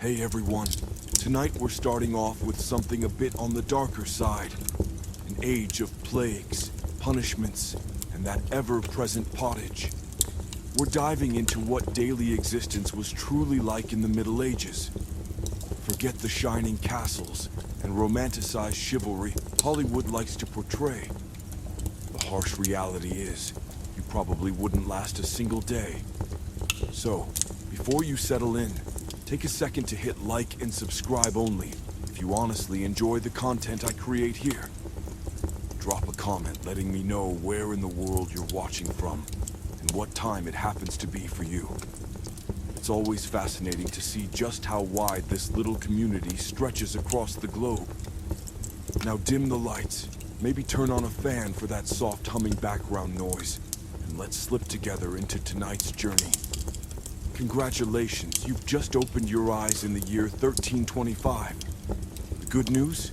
Hey everyone, tonight we're starting off with something a bit on the darker side. An age of plagues, punishments, and that ever-present pottage. We're diving into what daily existence was truly like in the Middle Ages. Forget the shining castles and romanticized chivalry Hollywood likes to portray. The harsh reality is, you probably wouldn't last a single day. So, before you settle in, take a second to hit like and subscribe only if you honestly enjoy the content I create here. Drop a comment letting me know where in the world you're watching from and what time it happens to be for you. It's always fascinating to see just how wide this little community stretches across the globe. Now dim the lights, maybe turn on a fan for that soft humming background noise, and let's slip together into tonight's journey. Congratulations, you've just opened your eyes in the year 1325. The good news?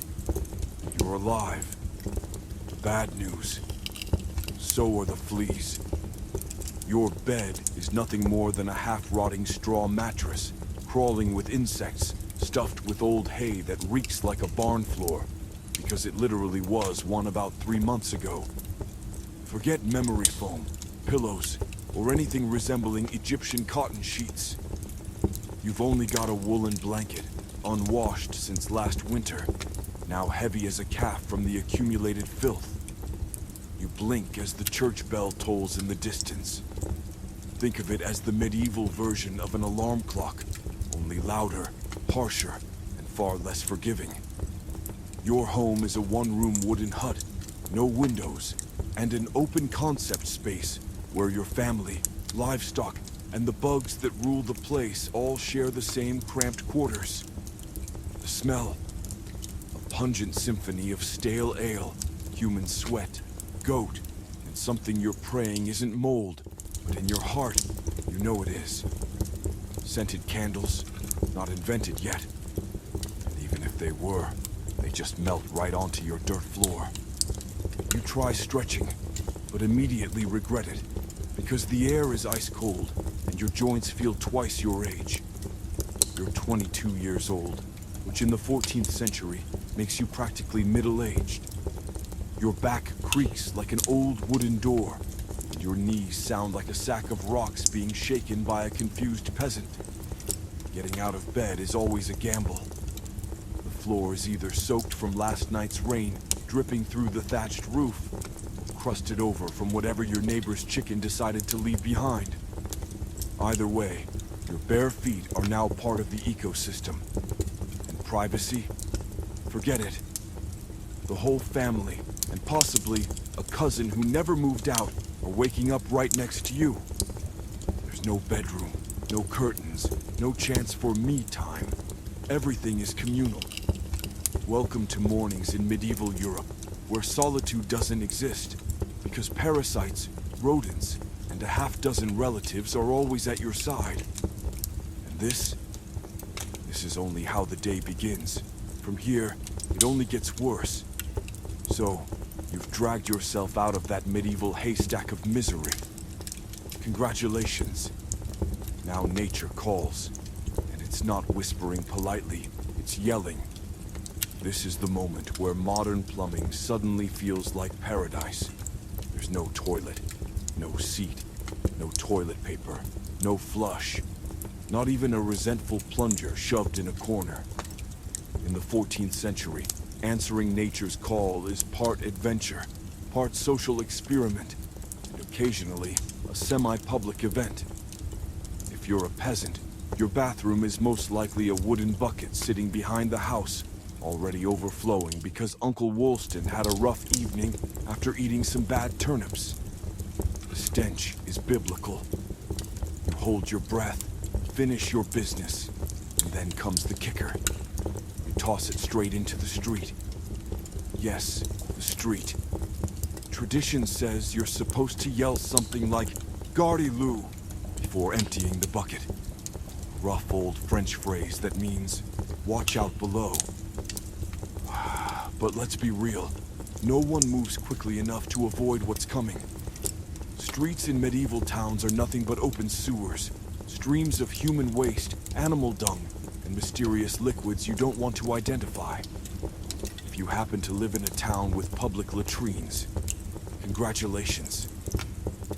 You're alive. The bad news? So are the fleas. Your bed is nothing more than a half-rotting straw mattress, crawling with insects, stuffed with old hay that reeks like a barn floor, because it literally was one about 3 months ago. Forget memory foam, pillows, or anything resembling Egyptian cotton sheets. You've only got a woolen blanket, unwashed since last winter, now heavy as a calf from the accumulated filth. You blink as the church bell tolls in the distance. Think of it as the medieval version of an alarm clock, only louder, harsher, and far less forgiving. Your home is a one-room wooden hut, no windows, and an open concept space where your family, livestock, and the bugs that rule the place all share the same cramped quarters. The smell, a pungent symphony of stale ale, human sweat, goat, and something you're praying isn't mold, but in your heart, you know it is. Scented candles, not invented yet. And even if they were, they just melt right onto your dirt floor. You try stretching, but immediately regret it, because the air is ice cold, and your joints feel twice your age. You're 22 years old, which in the 14th century makes you practically middle-aged. Your back creaks like an old wooden door, and your knees sound like a sack of rocks being shaken by a confused peasant. Getting out of bed is always a gamble. The floor is either soaked from last night's rain, dripping through the thatched roof, crusted over from whatever your neighbor's chicken decided to leave behind. Either way, your bare feet are now part of the ecosystem. And privacy? Forget it. The whole family, and possibly a cousin who never moved out, are waking up right next to you. There's no bedroom, no curtains, no chance for me time. Everything is communal. Welcome to mornings in medieval Europe, where solitude doesn't exist. Because parasites, rodents, and a half-dozen relatives are always at your side. And this is only how the day begins. From here, it only gets worse. So, you've dragged yourself out of that medieval haystack of misery. Congratulations. Now nature calls, and it's not whispering politely, it's yelling. This is the moment where modern plumbing suddenly feels like paradise. There's no toilet, no seat, no toilet paper, no flush, not even a resentful plunger shoved in a corner. In the 14th century, answering nature's call is part adventure, part social experiment, and occasionally a semi-public event. If you're a peasant, your bathroom is most likely a wooden bucket sitting behind the house, already overflowing because Uncle Woolston had a rough evening after eating some bad turnips. The stench is biblical. You hold your breath, finish your business, and then comes the kicker. You toss it straight into the street. Yes, the street. Tradition says you're supposed to yell something like, "Gardy Lou," before emptying the bucket. A rough old French phrase that means, "Watch out below." But let's be real, no one moves quickly enough to avoid what's coming. Streets in medieval towns are nothing but open sewers, streams of human waste, animal dung, and mysterious liquids you don't want to identify. If you happen to live in a town with public latrines, congratulations.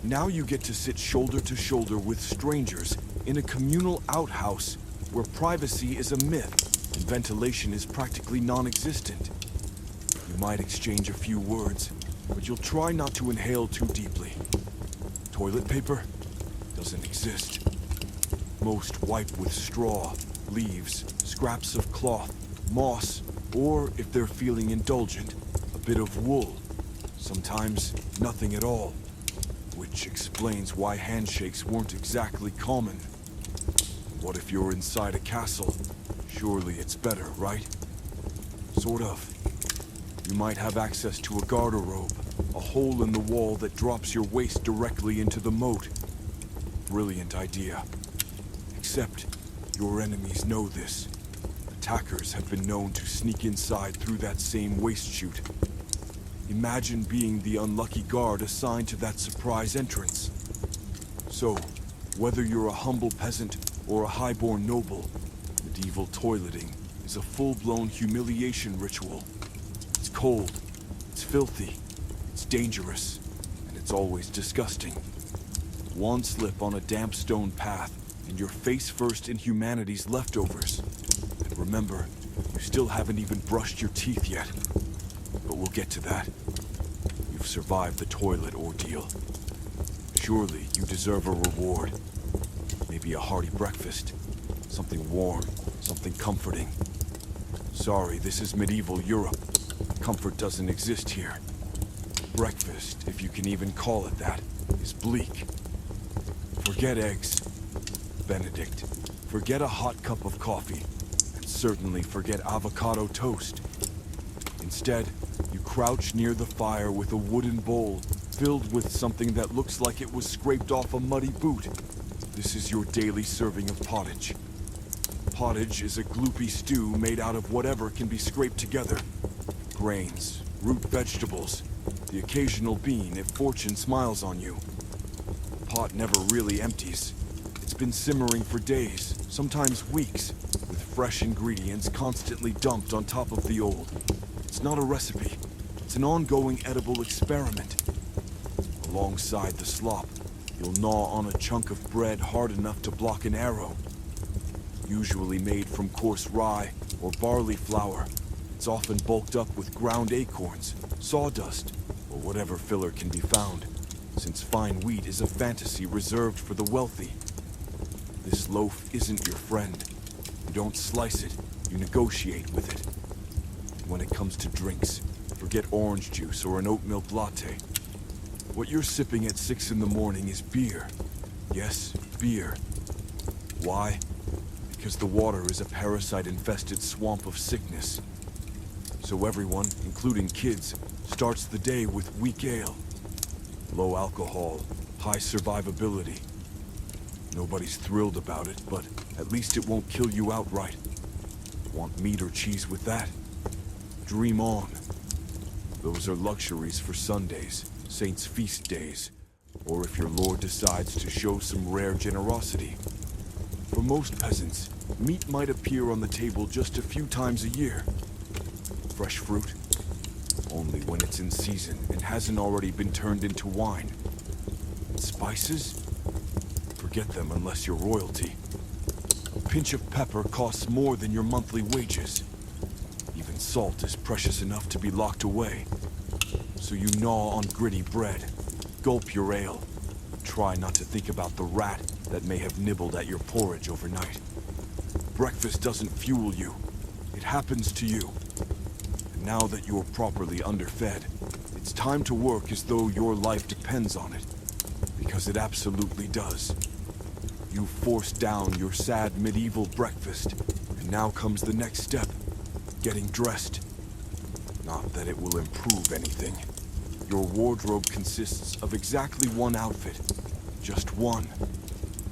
Now you get to sit shoulder to shoulder with strangers in a communal outhouse where privacy is a myth and ventilation is practically non-existent. You might exchange a few words, but you'll try not to inhale too deeply. Toilet paper doesn't exist. Most wipe with straw, leaves, scraps of cloth, moss, or, if they're feeling indulgent, a bit of wool. Sometimes nothing at all, which explains why handshakes weren't exactly common. What if you're inside a castle? Surely it's better, right? Sort of. You might have access to a garderobe, a hole in the wall that drops your waist directly into the moat. Brilliant idea. Except, your enemies know this. Attackers have been known to sneak inside through that same waste chute. Imagine being the unlucky guard assigned to that surprise entrance. So, whether you're a humble peasant or a highborn noble, medieval toileting is a full-blown humiliation ritual. It's cold, it's filthy, it's dangerous, and it's always disgusting. One slip on a damp stone path, and you're face first in humanity's leftovers. And remember, you still haven't even brushed your teeth yet. But we'll get to that. You've survived the toilet ordeal. Surely you deserve a reward. Maybe a hearty breakfast. Something warm, something comforting. Sorry, this is medieval Europe. Comfort doesn't exist here. Breakfast, if you can even call it that, is bleak. Forget eggs, Benedict. Forget a hot cup of coffee, and certainly forget avocado toast. Instead, you crouch near the fire with a wooden bowl filled with something that looks like it was scraped off a muddy boot. This is your daily serving of pottage. Pottage is a gloopy stew made out of whatever can be scraped together. Grains, root vegetables, the occasional bean if fortune smiles on you. The pot never really empties. It's been simmering for days, sometimes weeks, with fresh ingredients constantly dumped on top of the old. It's not a recipe. It's an ongoing edible experiment. Alongside the slop, you'll gnaw on a chunk of bread hard enough to block an arrow. Usually made from coarse rye or barley flour, it's often bulked up with ground acorns, sawdust, or whatever filler can be found, since fine wheat is a fantasy reserved for the wealthy. This loaf isn't your friend. You don't slice it, you negotiate with it. When it comes to drinks, forget orange juice or an oat milk latte. What you're sipping at 6 in the morning is beer. Yes, beer. Why? Because the water is a parasite-infested swamp of sickness. So everyone, including kids, starts the day with weak ale. Low alcohol, high survivability. Nobody's thrilled about it, but at least it won't kill you outright. Want meat or cheese with that? Dream on. Those are luxuries for Sundays, Saints' feast days, or if your lord decides to show some rare generosity. For most peasants, meat might appear on the table just a few times a year. Fresh fruit? Only when it's in season and hasn't already been turned into wine. And spices? Forget them unless you're royalty. A pinch of pepper costs more than your monthly wages. Even salt is precious enough to be locked away. So you gnaw on gritty bread, gulp your ale, try not to think about the rat that may have nibbled at your porridge overnight. Breakfast doesn't fuel you. It happens to you. And now that you're properly underfed, it's time to work as though your life depends on it. Because it absolutely does. You've forced down your sad medieval breakfast, and now comes the next step, getting dressed. Not that it will improve anything. Your wardrobe consists of exactly one outfit. Just one.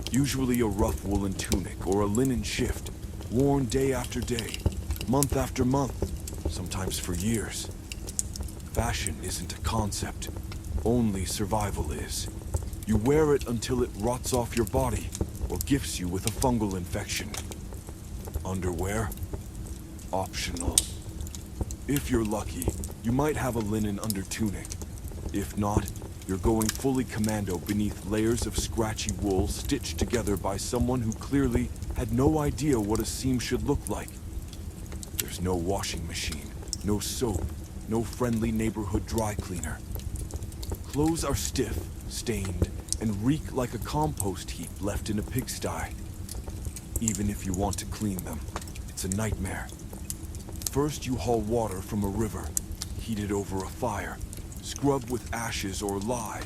Usually a rough woolen tunic or a linen shift, worn day after day, month after month, sometimes for years. Fashion isn't a concept. Only survival is. You wear it until it rots off your body or gifts you with a fungal infection. Underwear? Optional. If you're lucky, you might have a linen under tunic. If not, you're going fully commando beneath layers of scratchy wool stitched together by someone who clearly had no idea what a seam should look like. There's no washing machine, no soap, no friendly neighborhood dry cleaner. Clothes are stiff, stained, and reek like a compost heap left in a pigsty. Even if you want to clean them, it's a nightmare. First, you haul water from a river, heat it over a fire, scrub with ashes or lye,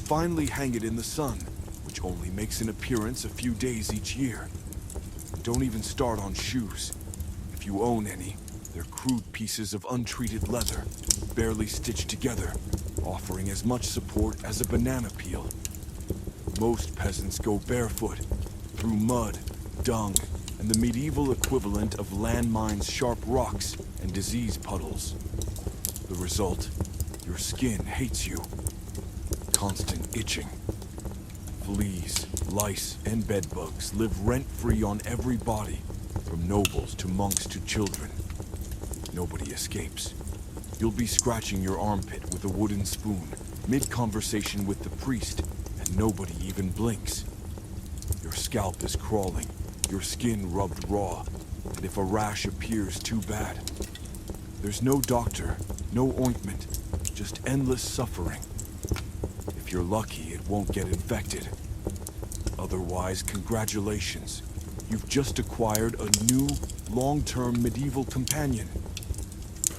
finally hang it in the sun, which only makes an appearance a few days each year. Don't even start on shoes. If you own any, they're crude pieces of untreated leather, barely stitched together, offering as much support as a banana peel. Most peasants go barefoot, through mud, dung, and the medieval equivalent of landmines' sharp rocks and disease puddles. The result? Your skin hates you. Constant itching. Fleas, lice, and bedbugs live rent-free on every body, from nobles to monks to children. Nobody escapes. You'll be scratching your armpit with a wooden spoon, mid-conversation with the priest, and nobody even blinks. Your scalp is crawling, your skin rubbed raw, and if a rash appears, too bad. There's no doctor, no ointment, just endless suffering. If you're lucky, it won't get infected. Otherwise, congratulations. You've just acquired a new, long-term medieval companion.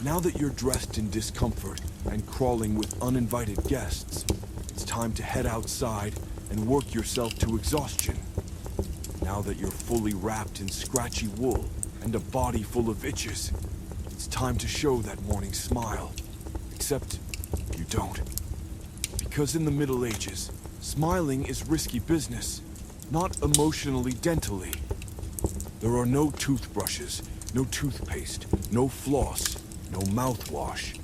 Now that you're dressed in discomfort and crawling with uninvited guests, it's time to head outside and work yourself to exhaustion. Now that you're fully wrapped in scratchy wool and a body full of itches, it's time to show that morning smile. Except you don't. Because in the Middle Ages, smiling is risky business, not emotionally dentally. There are no toothbrushes, no toothpaste, no floss, no mouthwash.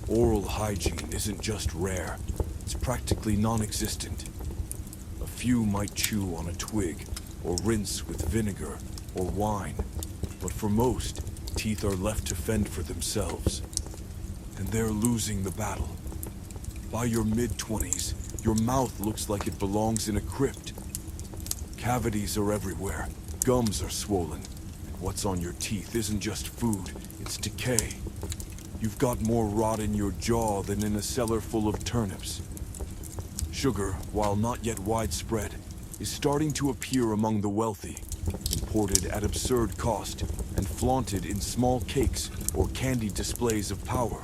Oral hygiene isn't just rare, it's practically non-existent. A few might chew on a twig, or rinse with vinegar, or wine, but for most, teeth are left to fend for themselves. And they're losing the battle. By your mid-20s, your mouth looks like it belongs in a crypt. Cavities are everywhere, gums are swollen, and what's on your teeth isn't just food, it's decay. You've got more rot in your jaw than in a cellar full of turnips. Sugar, while not yet widespread, is starting to appear among the wealthy, imported at absurd cost and flaunted in small cakes or candy displays of power.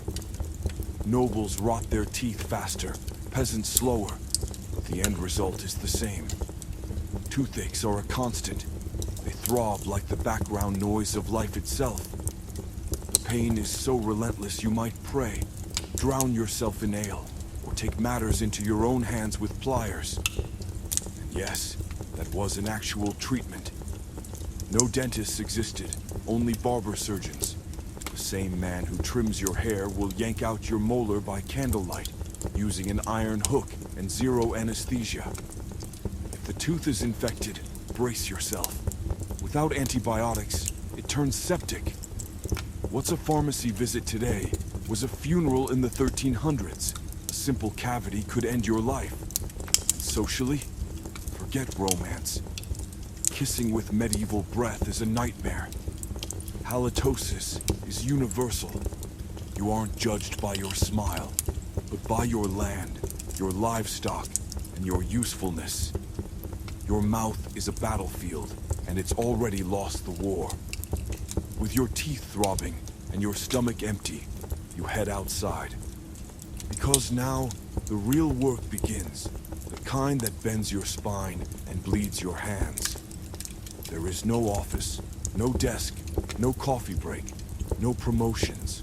Nobles rot their teeth faster, peasants slower, but the end result is the same. Toothaches are a constant. They throb like the background noise of life itself. The pain is so relentless you might pray, drown yourself in ale, or take matters into your own hands with pliers. And yes, that was an actual treatment. No dentists existed, only barber surgeons. The same man who trims your hair will yank out your molar by candlelight, using an iron hook and zero anesthesia. If the tooth is infected, brace yourself. Without antibiotics, it turns septic. What's a pharmacy visit today was a funeral in the 1300s. A simple cavity could end your life. And socially, forget romance. Kissing with medieval breath is a nightmare. Halitosis is universal. You aren't judged by your smile, but by your land, your livestock, and your usefulness. Your mouth is a battlefield, and it's already lost the war. With your teeth throbbing and your stomach empty, you head outside. Because now, the real work begins, the kind that bends your spine and bleeds your hands. There is no office, no desk, no coffee break, no promotions.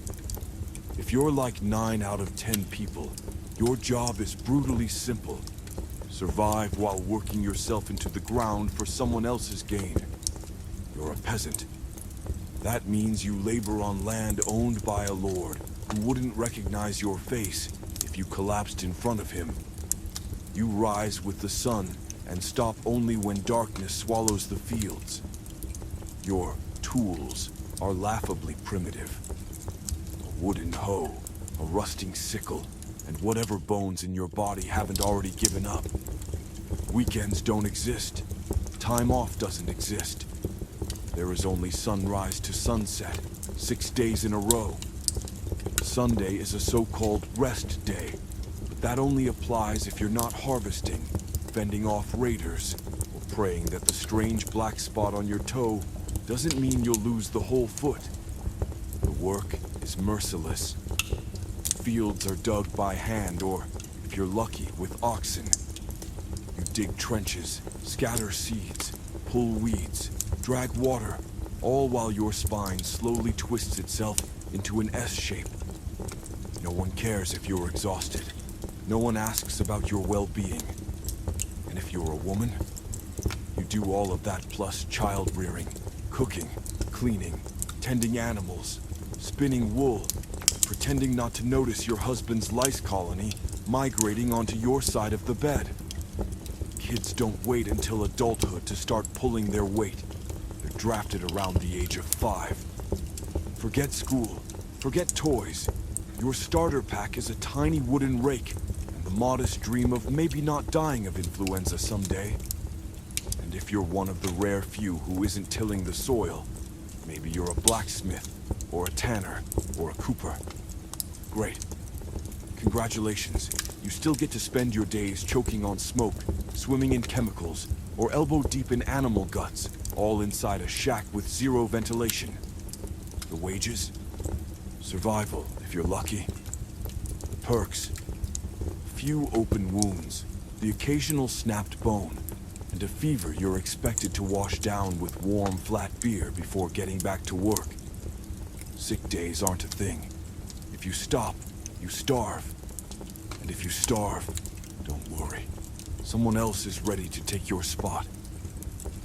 If you're like 9 out of 10 people, your job is brutally simple. Survive while working yourself into the ground for someone else's gain. You're a peasant. That means you labor on land owned by a lord who wouldn't recognize your face if you collapsed in front of him. You rise with the sun and stop only when darkness swallows the fields. Your tools are laughably primitive. A wooden hoe, a rusting sickle, and whatever bones in your body haven't already given up. Weekends don't exist. Time off doesn't exist. There is only sunrise to sunset, 6 days in a row. Sunday is a so-called rest day, but that only applies if you're not harvesting, fending off raiders, or praying that the strange black spot on your toe doesn't mean you'll lose the whole foot. The work is merciless. Fields are dug by hand, or, if you're lucky, with oxen. You dig trenches, scatter seeds, pull weeds, drag water, all while your spine slowly twists itself into an S shape. No one cares if you're exhausted. No one asks about your well-being. And if you're a woman, you do all of that plus child-rearing, cooking, cleaning, tending animals, spinning wool, pretending not to notice your husband's lice colony migrating onto your side of the bed. Kids don't wait until adulthood to start pulling their weight. They're drafted around the age of 5. Forget school, forget toys. Your starter pack is a tiny wooden rake and the modest dream of maybe not dying of influenza someday. And if you're one of the rare few who isn't tilling the soil, maybe you're a blacksmith, or a tanner, or a cooper. Great. Congratulations. You still get to spend your days choking on smoke, swimming in chemicals, or elbow deep in animal guts, all inside a shack with zero ventilation. The wages? Survival, if you're lucky. The perks? Few open wounds, the occasional snapped bone, and a fever you're expected to wash down with warm, flat beer before getting back to work. Sick days aren't a thing. If you stop, you starve. And if you starve, don't worry. Someone else is ready to take your spot.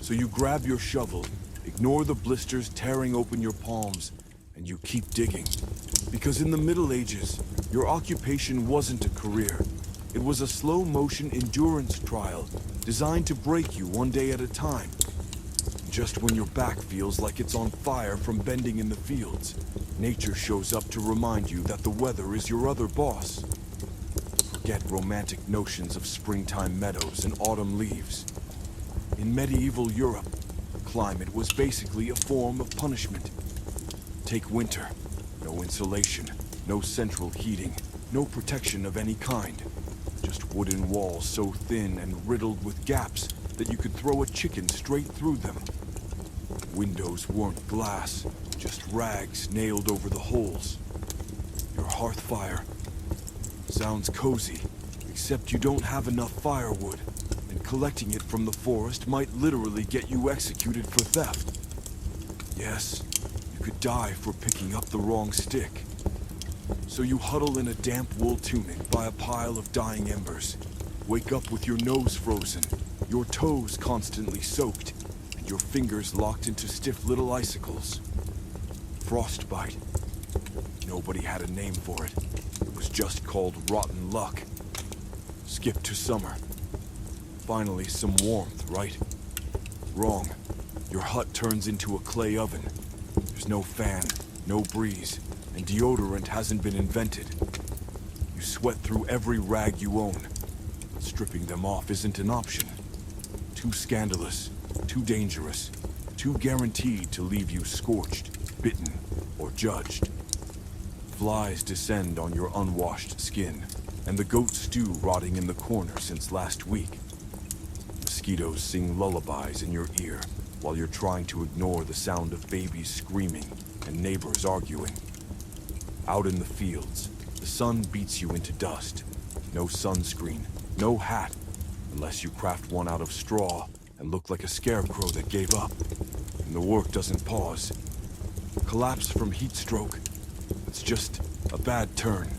So you grab your shovel, ignore the blisters tearing open your palms, and you keep digging. Because in the Middle Ages, your occupation wasn't a career. It was a slow-motion endurance trial designed to break you one day at a time. Just when your back feels like it's on fire from bending in the fields, nature shows up to remind you that the weather is your other boss. Forget romantic notions of springtime meadows and autumn leaves. In medieval Europe, climate was basically a form of punishment. Take winter. No insulation, no central heating, no protection of any kind. Just wooden walls so thin and riddled with gaps that you could throw a chicken straight through them. Windows weren't glass, just rags nailed over the holes. Your hearth fire sounds cozy, except you don't have enough firewood, and collecting it from the forest might literally get you executed for theft. Yes, you could die for picking up the wrong stick. So you huddle in a damp wool tunic by a pile of dying embers, wake up with your nose frozen, your toes constantly soaked, and your fingers locked into stiff little icicles. Frostbite. Nobody had a name for it. It was just called rotten luck. Skip to summer. Finally, some warmth, right? Wrong. Your hut turns into a clay oven. There's no fan, no breeze, and deodorant hasn't been invented. You sweat through every rag you own. Stripping them off isn't an option. Too scandalous, too dangerous, too guaranteed to leave you scorched, bitten, or judged. Flies descend on your unwashed skin, and the goat stew rotting in the corner since last week. Mosquitoes sing lullabies in your ear while you're trying to ignore the sound of babies screaming and neighbors arguing. Out in the fields, the sun beats you into dust. No sunscreen, no hat, unless you craft one out of straw and look like a scarecrow that gave up. And the work doesn't pause. Collapse from heat stroke. It's just a bad turn.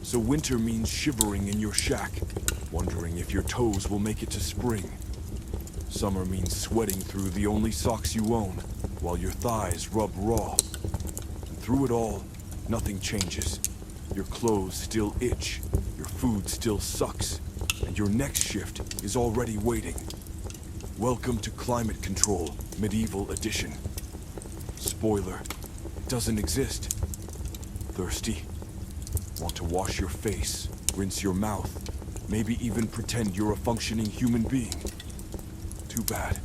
So winter means shivering in your shack, wondering if your toes will make it to spring. Summer means sweating through the only socks you own, while your thighs rub raw. And through it all, nothing changes. Your clothes still itch, your food still sucks, and your next shift is already waiting. Welcome to Climate Control, Medieval Edition. Spoiler, it doesn't exist. Thirsty? Want to wash your face, rinse your mouth, maybe even pretend you're a functioning human being? Too bad.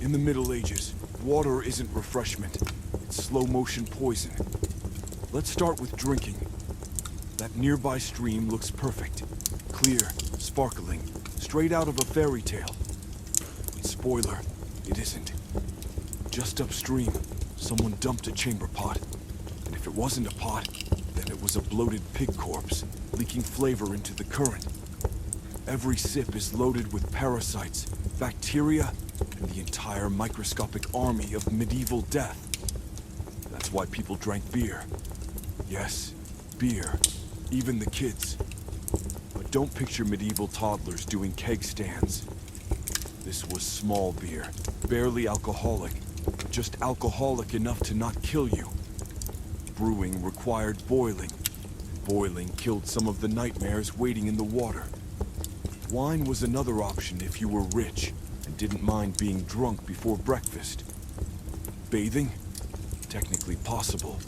In the Middle Ages, water isn't refreshment, it's slow-motion poison. Let's start with drinking. That nearby stream looks perfect. Clear, sparkling, straight out of a fairy tale. But spoiler, it isn't. Just upstream, someone dumped a chamber pot. And if it wasn't a pot, then it was a bloated pig corpse, leaking flavor into the current. Every sip is loaded with parasites, bacteria, and the entire microscopic army of medieval death. That's why people drank beer. Yes, beer. Even the kids. But don't picture medieval toddlers doing keg stands. This was small beer, barely alcoholic, just alcoholic enough to not kill you. Brewing required boiling. Boiling killed some of the nightmares waiting in the water. Wine was another option if you were rich and didn't mind being drunk before breakfast. Bathing? Technically possible,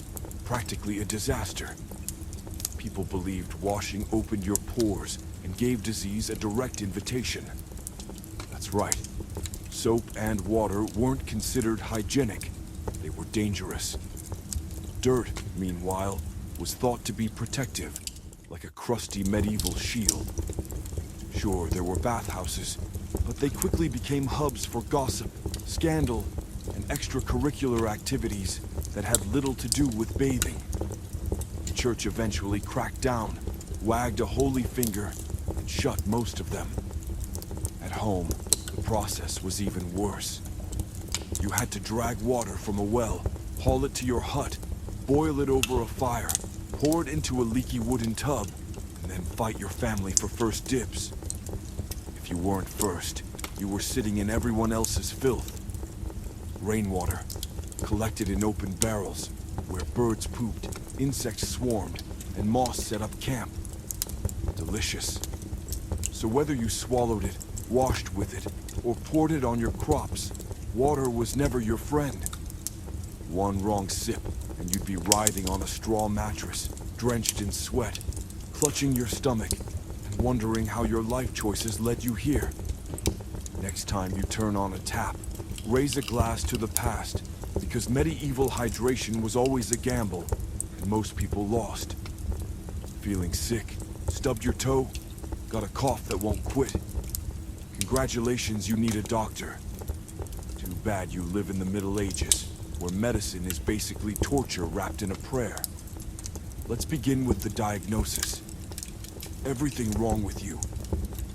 practically a disaster. People believed washing opened your pores and gave disease a direct invitation. That's right. Soap and water weren't considered hygienic. They were dangerous. Dirt, meanwhile, was thought to be protective, like a crusty medieval shield. Sure, there were bathhouses, but they quickly became hubs for gossip, scandal, and extracurricular activities that had little to do with bathing. The church eventually cracked down, wagged a holy finger, and shut most of them. At home, the process was even worse. You had to drag water from a well, haul it to your hut, boil it over a fire, pour it into a leaky wooden tub, and then fight your family for first dibs. If you weren't first, you were sitting in everyone else's filth. Rainwater, collected in open barrels, where birds pooped, insects swarmed, and moss set up camp. Delicious. So whether you swallowed it, washed with it, or poured it on your crops, water was never your friend. One wrong sip, and you'd be writhing on a straw mattress, drenched in sweat, clutching your stomach, and wondering how your life choices led you here. Next time you turn on a tap, raise a glass to the past, because medieval hydration was always a gamble, and most people lost. Feeling sick? Stubbed your toe? Got a cough that won't quit? Congratulations, you need a doctor. Too bad you live in the Middle Ages, where medicine is basically torture wrapped in a prayer. Let's begin with the diagnosis. Everything wrong with you.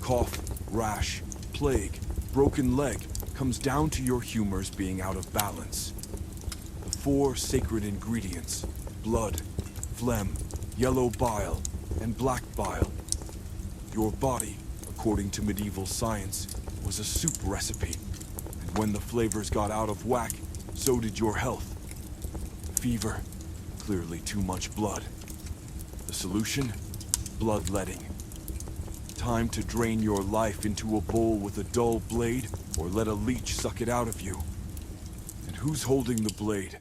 Cough, rash, plague, broken leg comes down to your humors being out of balance. The 4 sacred ingredients: blood, phlegm, yellow bile, and black bile. Your body, according to medieval science, was a soup recipe, and when the flavors got out of whack, so did your health. Fever, clearly too much blood. The solution? Bloodletting. Time to drain your life into a bowl with a dull blade, or let a leech suck it out of you. And who's holding the blade?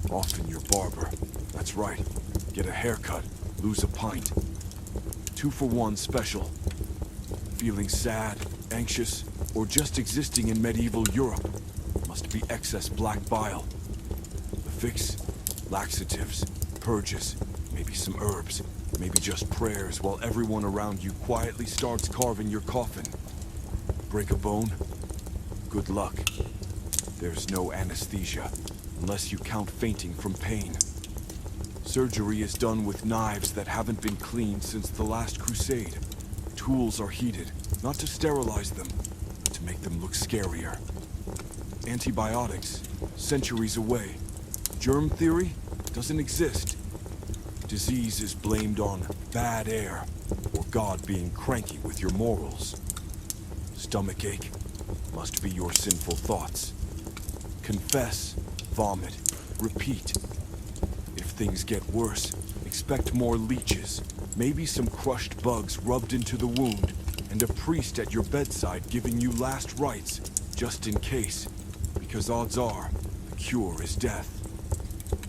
Often your barber. That's right. Get a haircut, lose a pint. 2-for-1 special. Feeling sad, anxious, or just existing in medieval Europe? Must be excess black bile. The fix? Laxatives, purges, maybe some herbs, maybe just prayers while everyone around you quietly starts carving your coffin. Break a bone? Good luck. There's no anesthesia, unless you count fainting from pain. Surgery is done with knives that haven't been cleaned since the last crusade. Tools are heated, not to sterilize them, but to make them look scarier. Antibiotics, centuries away. Germ theory doesn't exist. Disease is blamed on bad air, or God being cranky with your morals. Stomachache must be your sinful thoughts. Confess, vomit, repeat. If things get worse, expect more leeches, maybe some crushed bugs rubbed into the wound, and a priest at your bedside giving you last rites just in case, because odds are the cure is death.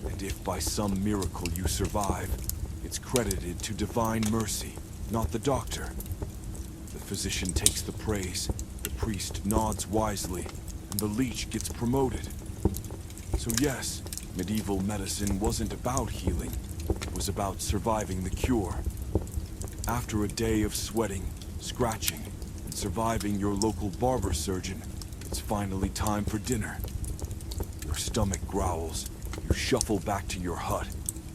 And if by some miracle you survive, it's credited to divine mercy, not the doctor. The physician takes the praise, the priest nods wisely, and the leech gets promoted. So yes, medieval medicine wasn't about healing, it was about surviving the cure. After a day of sweating, scratching, and surviving your local barber surgeon, it's finally time for dinner. Your stomach growls, you shuffle back to your hut,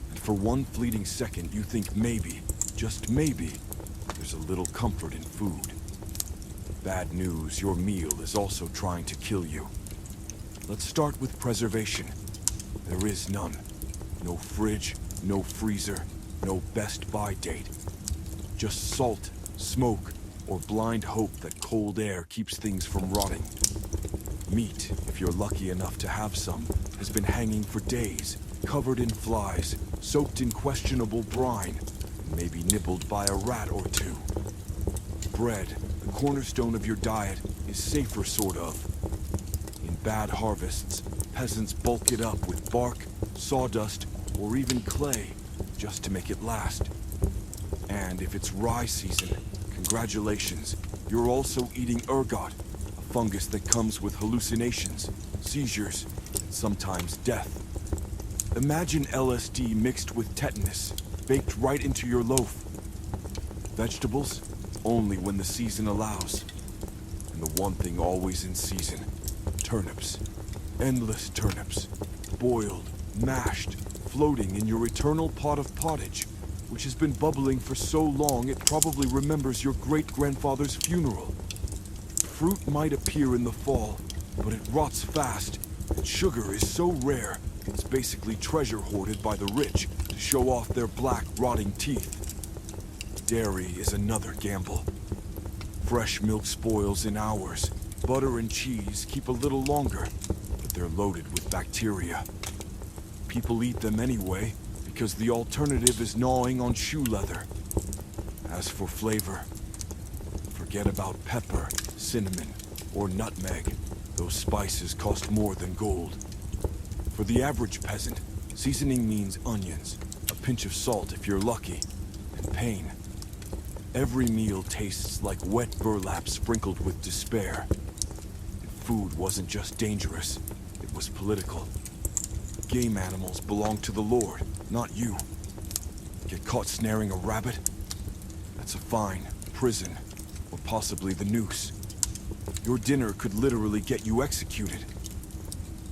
and for one fleeting second you think maybe, just maybe, there's a little comfort in food. Bad news, your meal is also trying to kill you. Let's start with preservation. There is none. No fridge, no freezer, no best by date. Just salt, smoke, or blind hope that cold air keeps things from rotting. Meat, if you're lucky enough to have some, has been hanging for days, covered in flies, soaked in questionable brine, and maybe nibbled by a rat or two. Bread, the cornerstone of your diet, is safer sort of. In bad harvests, peasants bulk it up with bark, sawdust, or even clay, just to make it last. And if it's rye season, congratulations, you're also eating ergot, a fungus that comes with hallucinations, seizures, and sometimes death. Imagine LSD mixed with tetanus, baked right into your loaf. Vegetables? Only when the season allows. And the one thing always in season, turnips. Endless turnips. Boiled, mashed, floating in your eternal pot of pottage, which has been bubbling for so long it probably remembers your great-grandfather's funeral. Fruit might appear in the fall, but it rots fast, and sugar is so rare, it's basically treasure hoarded by the rich to show off their black, rotting teeth. Dairy is another gamble. Fresh milk spoils in hours. Butter and cheese keep a little longer, but they're loaded with bacteria. People eat them anyway, because the alternative is gnawing on shoe leather. As for flavor, forget about pepper, cinnamon, or nutmeg. Those spices cost more than gold. For the average peasant, seasoning means onions, a pinch of salt if you're lucky, and pain. Every meal tastes like wet burlap sprinkled with despair. And food wasn't just dangerous, it was political. Game animals belong to the Lord, not you. Get caught snaring a rabbit? That's a fine, prison, or possibly the noose. Your dinner could literally get you executed.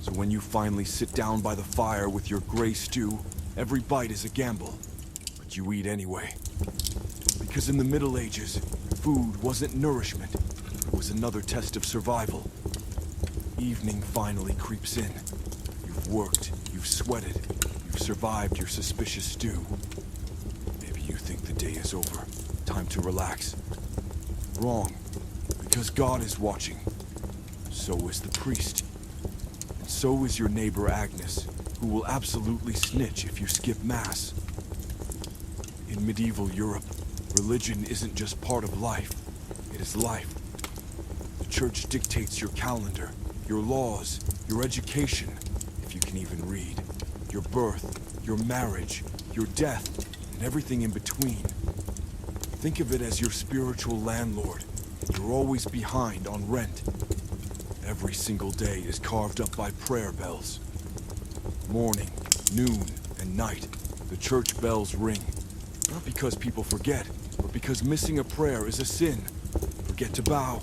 So when you finally sit down by the fire with your gray stew, every bite is a gamble. But you eat anyway. Because in the Middle Ages, food wasn't nourishment. It was another test of survival. Evening finally creeps in. You've worked, you've sweated, you've survived your suspicious stew. Maybe you think the day is over. Time to relax. Wrong. Because God is watching. So is the priest. And so is your neighbor Agnes, who will absolutely snitch if you skip Mass. In medieval Europe, religion isn't just part of life. It is life. The church dictates your calendar, your laws, your education, if you can even read, your birth, your marriage, your death, and everything in between. Think of it as your spiritual landlord. You're always behind on rent. Every single day is carved up by prayer bells. Morning, noon, and night, the church bells ring. Not because people forget, but because missing a prayer is a sin. Forget to bow.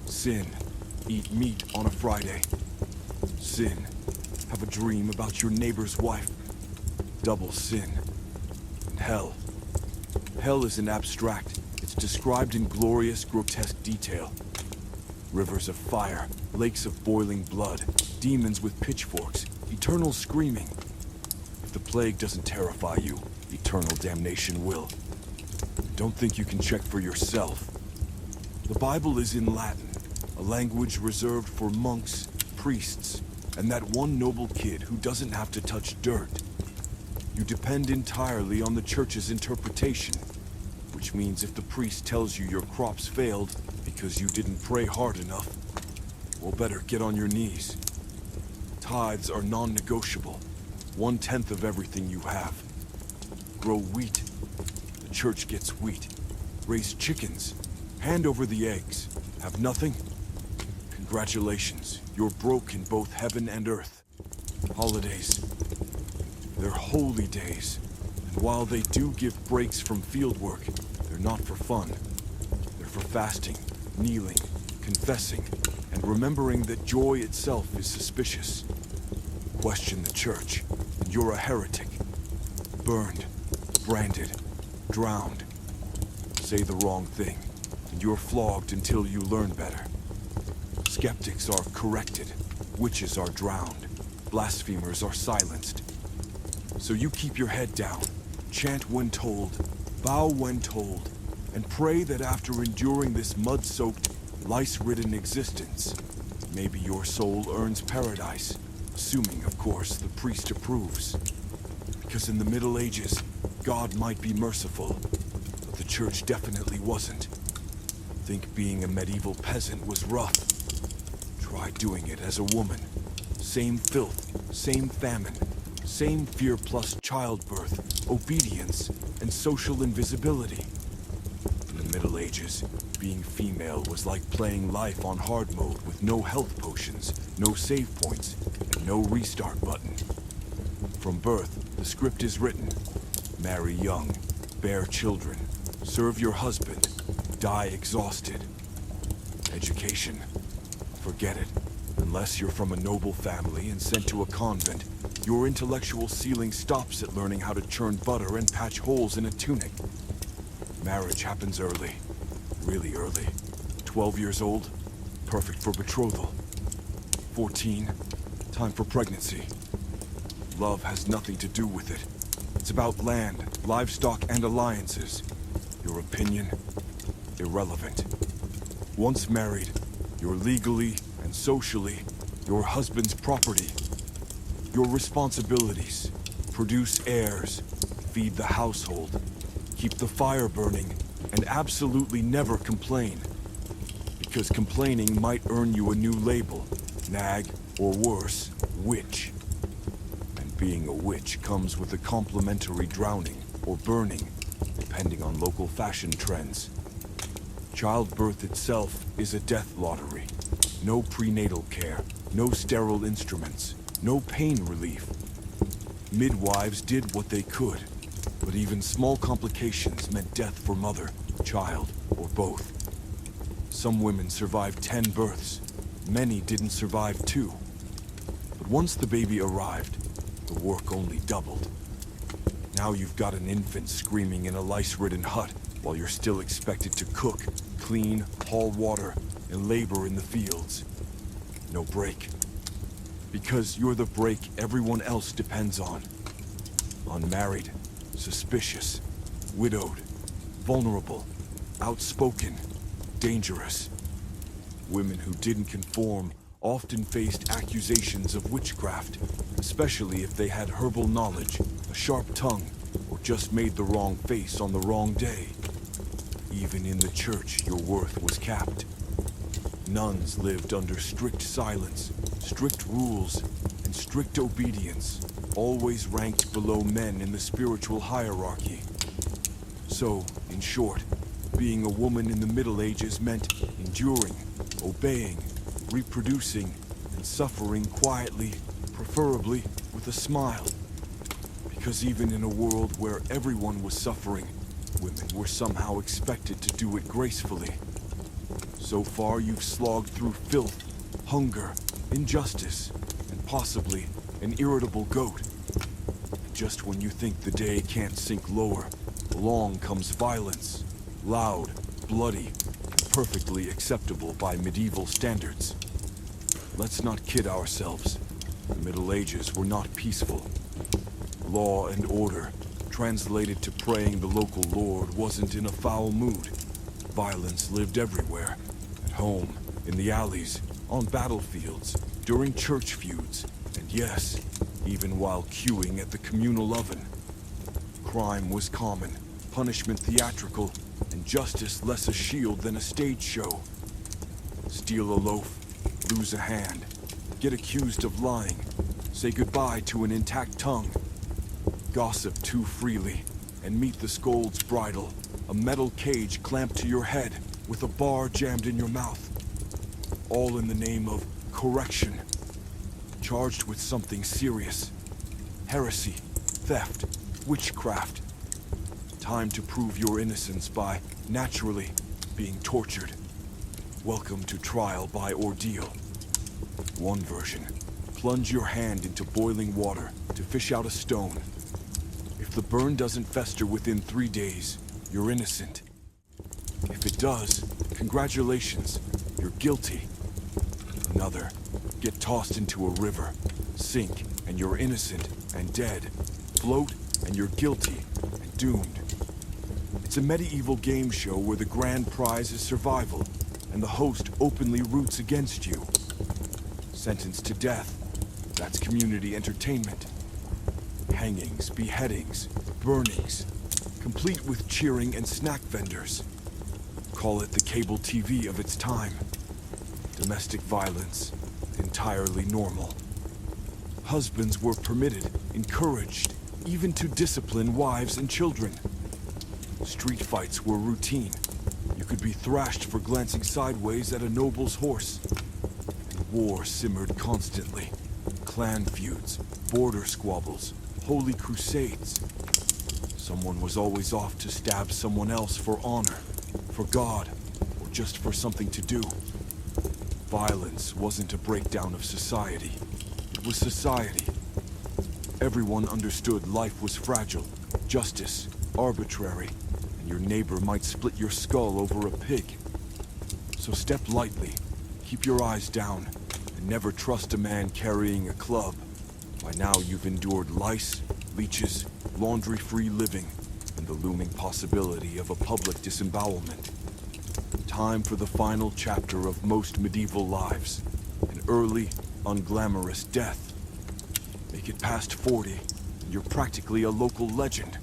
Sin. Eat meat on a Friday. Sin. Have a dream about your neighbor's wife. Double sin. And hell. Hell isn't abstract. It's described in glorious, grotesque detail. Rivers of fire, lakes of boiling blood, demons with pitchforks, eternal screaming. If the plague doesn't terrify you, eternal damnation will. Don't think you can check for yourself. The Bible is in Latin, a language reserved for monks, priests, and that one noble kid who doesn't have to touch dirt. You depend entirely on the church's interpretation, which means if the priest tells you your crops failed because you didn't pray hard enough, Well, better get on your knees. Tithes are non-negotiable. 1/10 of everything you have. Grow wheat. The church gets wheat. Raise chickens. Hand over the eggs. Have nothing? Congratulations. You're broke in both heaven and earth. Holidays. They're holy days. And while they do give breaks from fieldwork, they're not for fun. They're for fasting, kneeling, confessing, and remembering that joy itself is suspicious. Question the church, and you're a heretic. Burned, branded, drowned. Say the wrong thing, and you're flogged until you learn better. Skeptics are corrected, witches are drowned, blasphemers are silenced. So you keep your head down, chant when told, bow when told, and pray that after enduring this mud-soaked, lice-ridden existence, maybe your soul earns paradise, assuming, of course, the priest approves. Because in the Middle Ages, God might be merciful, but the church definitely wasn't. Think being a medieval peasant was rough. Try doing it as a woman. Same filth, same famine, same fear plus childbirth, obedience, and social invisibility. In the Middle Ages, being female was like playing life on hard mode with no health potions, no save points, and no restart button. From birth, the script is written. Marry young, bear children, serve your husband, die exhausted. Education. Forget it. Unless you're from a noble family and sent to a convent, your intellectual ceiling stops at learning how to churn butter and patch holes in a tunic. Marriage happens early. Really early. 12 years old, perfect for betrothal. 14, time for pregnancy. Love has nothing to do with it. It's about land, livestock, and alliances. Your opinion? Irrelevant. Once married, you're legally and socially your husband's property. Your responsibilities: produce heirs, feed the household, keep the fire burning, and absolutely never complain. Because complaining might earn you a new label, nag, or worse, witch. And being a witch comes with a complimentary drowning or burning, depending on local fashion trends. Childbirth itself is a death lottery. No prenatal care, no sterile instruments, no pain relief. Midwives did what they could, but even small complications meant death for mother, child, or both. Some women survived 10 births. Many didn't survive 2. But once the baby arrived, the work only doubled. Now you've got an infant screaming in a lice-ridden hut while you're still expected to cook, clean, haul water, and labor in the fields. No break. Because you're the break everyone else depends on. Unmarried, suspicious, widowed, vulnerable, outspoken, dangerous. Women who didn't conform often faced accusations of witchcraft, especially if they had herbal knowledge, a sharp tongue, or just made the wrong face on the wrong day. Even in the church, your worth was capped. Nuns lived under strict silence, strict rules, and strict obedience, always ranked below men in the spiritual hierarchy. So, in short, being a woman in the Middle Ages meant enduring, obeying, reproducing, and suffering quietly, preferably with a smile. Because even in a world where everyone was suffering, women were somehow expected to do it gracefully. So far, you've slogged through filth, hunger, injustice, and possibly an irritable goat. Just when you think the day can't sink lower, along comes violence. Loud, bloody, and perfectly acceptable by medieval standards. Let's not kid ourselves. The Middle Ages were not peaceful. Law and order, translated to praying the local lord, wasn't in a foul mood. Violence lived everywhere. At home, in the alleys, on battlefields, during church feuds, and yes, even while queuing at the communal oven. Crime was common, punishment theatrical, and justice less a shield than a stage show. Steal a loaf, lose a hand, get accused of lying, say goodbye to an intact tongue, gossip too freely, and meet the scold's bridle, a metal cage clamped to your head with a bar jammed in your mouth. All in the name of correction, charged with something serious. Heresy, theft, witchcraft. Time to prove your innocence by, naturally, being tortured. Welcome to trial by ordeal. One version, plunge your hand into boiling water to fish out a stone. If the burn doesn't fester within 3 days, you're innocent. If it does, congratulations, you're guilty. Another, get tossed into a river, sink, and you're innocent and dead. Float, and you're guilty and doomed. It's a medieval game show where the grand prize is survival, and the host openly roots against you. Sentenced to death, that's community entertainment. Hangings, beheadings, burnings, complete with cheering and snack vendors. Call it the cable TV of its time. Domestic violence, entirely normal. Husbands were permitted, encouraged, even to discipline wives and children. Street fights were routine. You could be thrashed for glancing sideways at a noble's horse. And war simmered constantly. Clan feuds, border squabbles, holy crusades. Someone was always off to stab someone else for honor, for God, or just for something to do. Violence wasn't a breakdown of society. It was society. Everyone understood life was fragile, justice arbitrary, and your neighbor might split your skull over a pig. So step lightly, keep your eyes down, and never trust a man carrying a club. By now you've endured lice, leeches, laundry-free living, and the looming possibility of a public disembowelment. Time for the final chapter of most medieval lives, an early, unglamorous death. Make it past 40, and you're practically a local legend.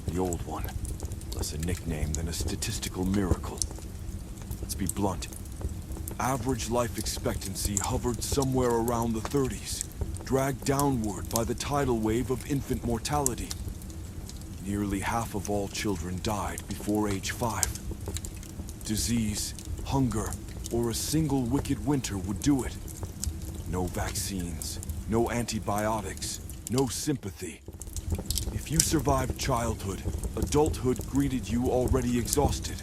The old one, less a nickname than a statistical miracle. Let's be blunt. Average life expectancy hovered somewhere around the 30s, dragged downward by the tidal wave of infant mortality. Nearly half of all children died before age 5. Disease, hunger, or a single wicked winter would do it. No vaccines, no antibiotics, no sympathy. If you survived childhood, adulthood greeted you already exhausted.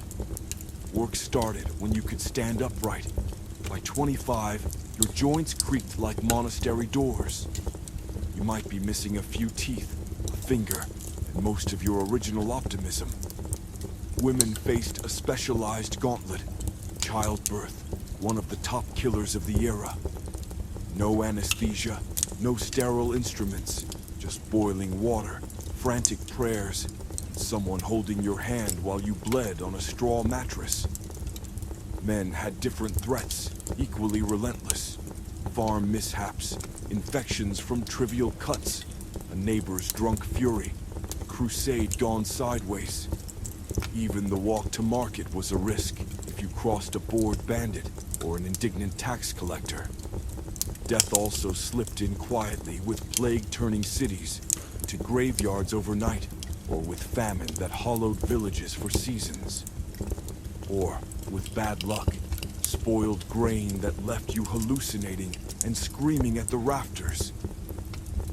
Work started when you could stand upright. By 25, your joints creaked like monastery doors. You might be missing a few teeth, a finger, and most of your original optimism. Women faced a specialized gauntlet. Childbirth, one of the top killers of the era. No anesthesia, no sterile instruments, just boiling water, frantic prayers, and someone holding your hand while you bled on a straw mattress. Men had different threats, equally relentless. Farm mishaps, infections from trivial cuts, a neighbor's drunk fury, a crusade gone sideways. Even the walk to market was a risk if you crossed a bored bandit or an indignant tax collector. Death also slipped in quietly with plague-turning cities, to graveyards overnight, or with famine that hollowed villages for seasons. Or, with bad luck, spoiled grain that left you hallucinating and screaming at the rafters.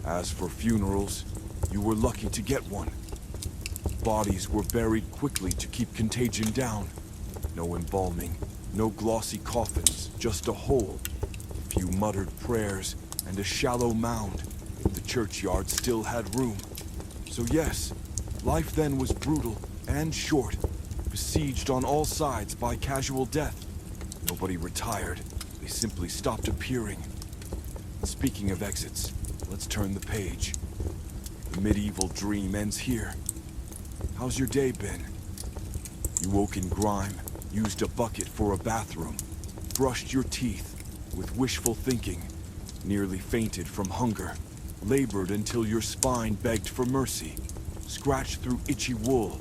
As for funerals, you were lucky to get one. Bodies were buried quickly to keep contagion down. No embalming, no glossy coffins, just a hole, a few muttered prayers, and a shallow mound if the churchyard still had room. So yes, life then was brutal and short, besieged on all sides by casual death. Nobody retired, they simply stopped appearing. Speaking of exits, let's turn the page. The medieval dream ends here. How's your day been? You woke in grime, used a bucket for a bathroom, brushed your teeth with wishful thinking, nearly fainted from hunger, labored until your spine begged for mercy, scratched through itchy wool,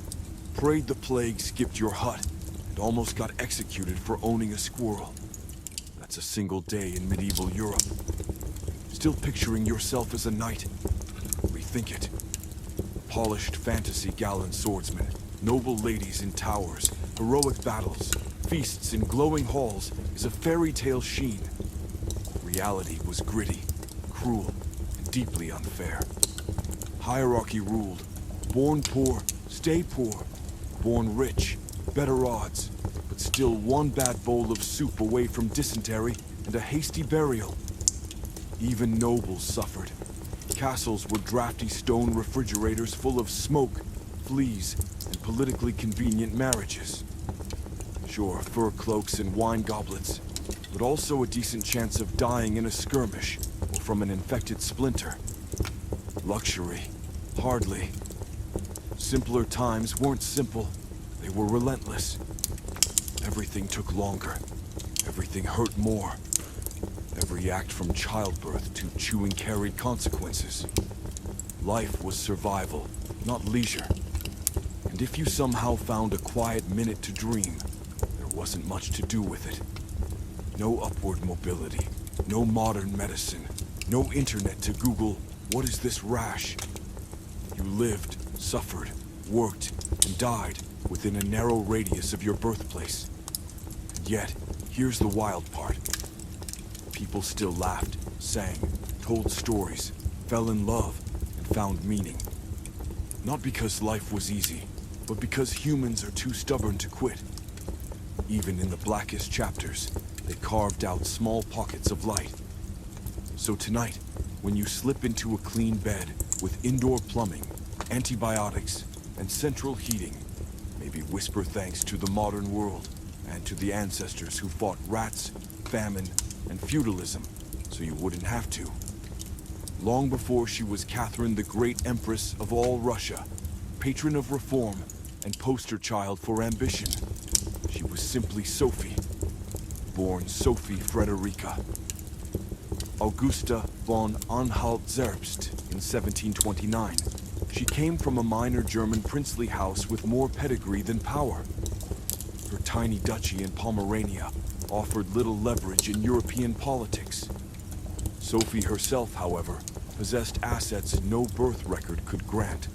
prayed the plague skipped your hut, and almost got executed for owning a squirrel. That's That's a single day in medieval Europe. Still picturing yourself as a knight? Rethink it. Polished fantasy gallant swordsmen, noble ladies in towers, heroic battles, feasts in glowing halls is a fairy tale sheen. Reality was gritty, cruel, and deeply unfair. Hierarchy ruled. Born poor, stay poor. Born rich, better odds. But still one bad bowl of soup away from dysentery and a hasty burial. Even nobles suffered. Castles were drafty stone refrigerators full of smoke, fleas, and politically convenient marriages. Sure, fur cloaks and wine goblets, but also a decent chance of dying in a skirmish or from an infected splinter. Luxury, hardly. Simpler times weren't simple, they were relentless. Everything took longer. Everything hurt more. Every act from childbirth to chewing carried consequences. Life was survival, not leisure. And if you somehow found a quiet minute to dream, there wasn't much to do with it. No upward mobility, no modern medicine, no internet to Google, "What is this rash?" You lived, suffered, worked, and died within a narrow radius of your birthplace. And yet, here's the wild part. People still laughed, sang, told stories, fell in love, and found meaning. Not because life was easy, but because humans are too stubborn to quit. Even in the blackest chapters, they carved out small pockets of light. So tonight, when you slip into a clean bed with indoor plumbing, antibiotics, and central heating, maybe whisper thanks to the modern world and to the ancestors who fought rats, famine, and feudalism so you wouldn't have to. Long before she was Catherine the Great Empress of all Russia, patron of reform, and poster child for ambition, she was simply Sophie, born Sophie Frederica Augusta von Anhalt-Zerbst in 1729. She came from a minor German princely house with more pedigree than power. Her tiny duchy in Pomerania offered little leverage in European politics. Sophie herself, however, possessed assets no birth record could grant.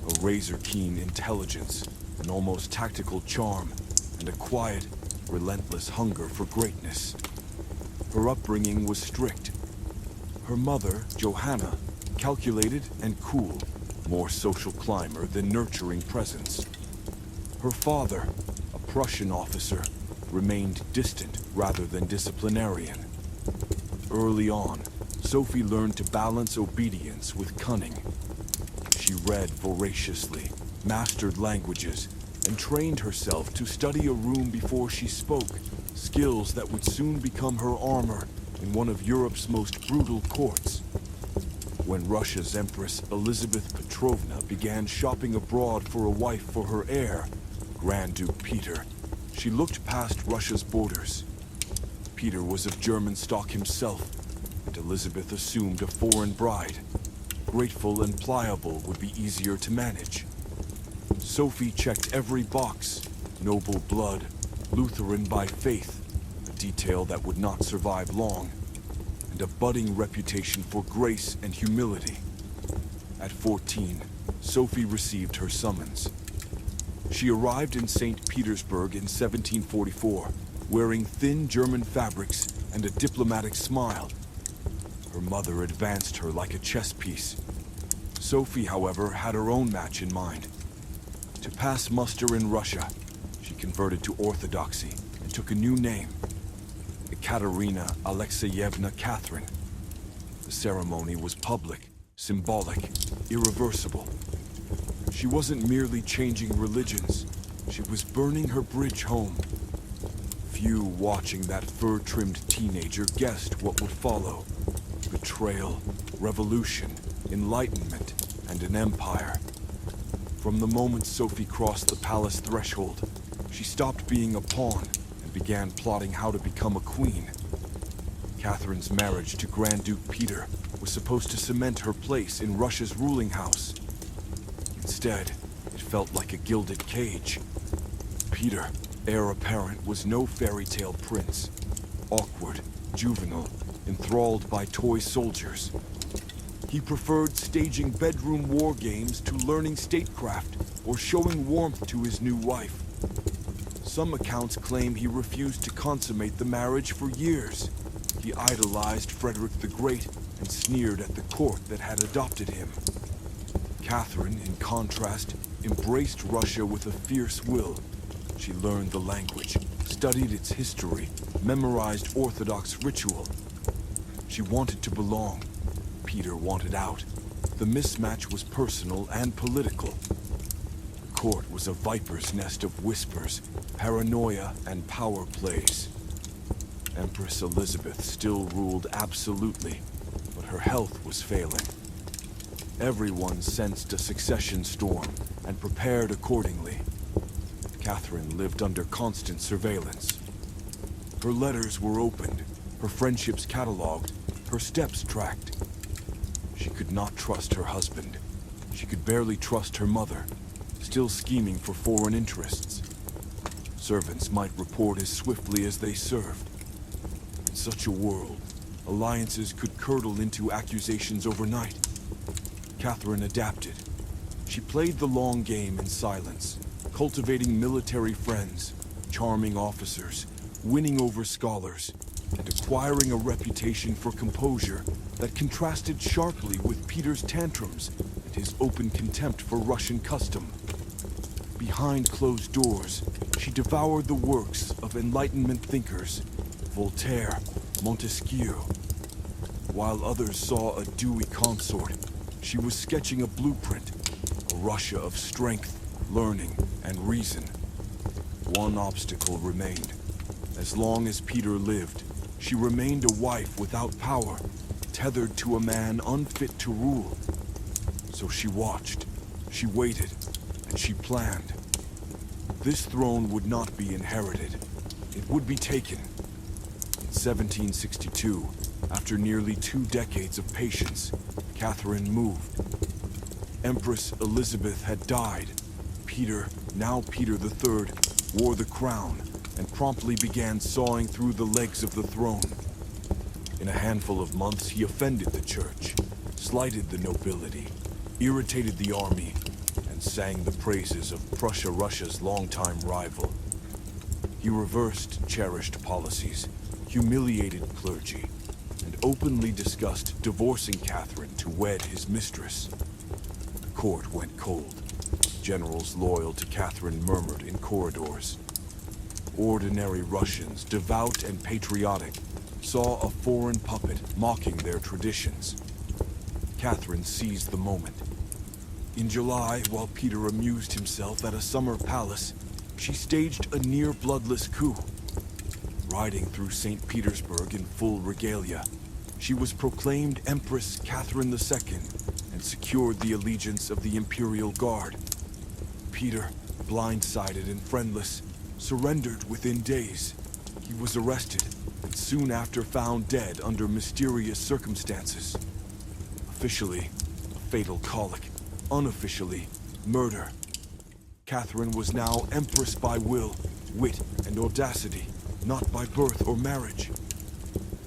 A razor-keen intelligence, an almost tactical charm, and a quiet, relentless hunger for greatness. Her upbringing was strict. Her mother, Johanna, calculated and cool, more social climber than nurturing presence. Her father, a Prussian officer, remained distant rather than disciplinarian. Early on, Sophie learned to balance obedience with cunning. She read voraciously, mastered languages, and trained herself to study a room before she spoke, skills that would soon become her armor in one of Europe's most brutal courts. When Russia's Empress Elizabeth Petrovna began shopping abroad for a wife for her heir, Grand Duke Peter, she looked past Russia's borders. Peter was of German stock himself, and Elizabeth assumed a foreign bride. Grateful and pliable would be easier to manage. Sophie checked every box: noble blood, Lutheran by faith, a detail that would not survive long, and a budding reputation for grace and humility. At 14, Sophie received her summons. She arrived in St. Petersburg in 1744, wearing thin German fabrics and a diplomatic smile. Her mother advanced her like a chess piece. Sophie, however, had her own match in mind. To pass muster in Russia, she converted to Orthodoxy and took a new name, Ekaterina Alexeyevna Catherine. The ceremony was public, symbolic, irreversible. She wasn't merely changing religions, she was burning her bridge home. Few watching that fur-trimmed teenager guessed what would follow. Betrayal, revolution, enlightenment, and an empire. From the moment Sophie crossed the palace threshold, she stopped being a pawn and began plotting how to become a queen. Catherine's marriage to Grand Duke Peter was supposed to cement her place in Russia's ruling house. Instead, it felt like a gilded cage. Peter, heir apparent, was no fairy tale prince. awkward, juvenile, enthralled by toy soldiers. He preferred staging bedroom war games to learning statecraft or showing warmth to his new wife. Some accounts claim he refused to consummate the marriage for years. He idolized Frederick the Great and sneered at the court that had adopted him. Catherine, in contrast, embraced Russia with a fierce will. She learned the language, studied its history, memorized Orthodox ritual. She wanted to belong. Peter wanted out. The mismatch was personal and political. The court was a viper's nest of whispers, paranoia, and power plays. Empress Elizabeth still ruled absolutely, but her health was failing. Everyone sensed a succession storm and prepared accordingly. Catherine lived under constant surveillance. Her letters were opened, her friendships catalogued, her steps tracked. She could not trust her husband. She could barely trust her mother, still scheming for foreign interests. Servants might report as swiftly as they served. In such a world, alliances could curdle into accusations overnight. Catherine adapted. She played the long game in silence, cultivating military friends, charming officers, winning over scholars, and acquiring a reputation for composure that contrasted sharply with Peter's tantrums and his open contempt for Russian custom. Behind closed doors, she devoured the works of Enlightenment thinkers, Voltaire, Montesquieu. While others saw a dewy consort, she was sketching a blueprint, a Russia of strength, learning, and reason. One obstacle remained. As long as Peter lived, she remained a wife without power, tethered to a man unfit to rule. So she watched, she waited, and she planned. This throne would not be inherited. It would be taken. In 1762, after nearly 2 decades of patience, Catherine moved. Empress Elizabeth had died. Peter, now Peter III, wore the crown and promptly began sawing through the legs of the throne. In a handful of months, he offended the church, slighted the nobility, irritated the army, and sang the praises of Prussia-Russia's longtime rival. He reversed cherished policies, humiliated clergy, and openly discussed divorcing Catherine to wed his mistress. The court went cold. Generals loyal to Catherine murmured in corridors. Ordinary Russians, devout and patriotic, saw a foreign puppet mocking their traditions. Catherine seized the moment. In July, while Peter amused himself at a summer palace, she staged a near-bloodless coup. Riding through St. Petersburg in full regalia, she was proclaimed Empress Catherine II and secured the allegiance of the Imperial Guard. Peter, blindsided and friendless, surrendered within days. He was arrested and soon after found dead under mysterious circumstances. Officially, a fatal colic. Unofficially, murder. Catherine was now empress by will, wit, and audacity, not by birth or marriage.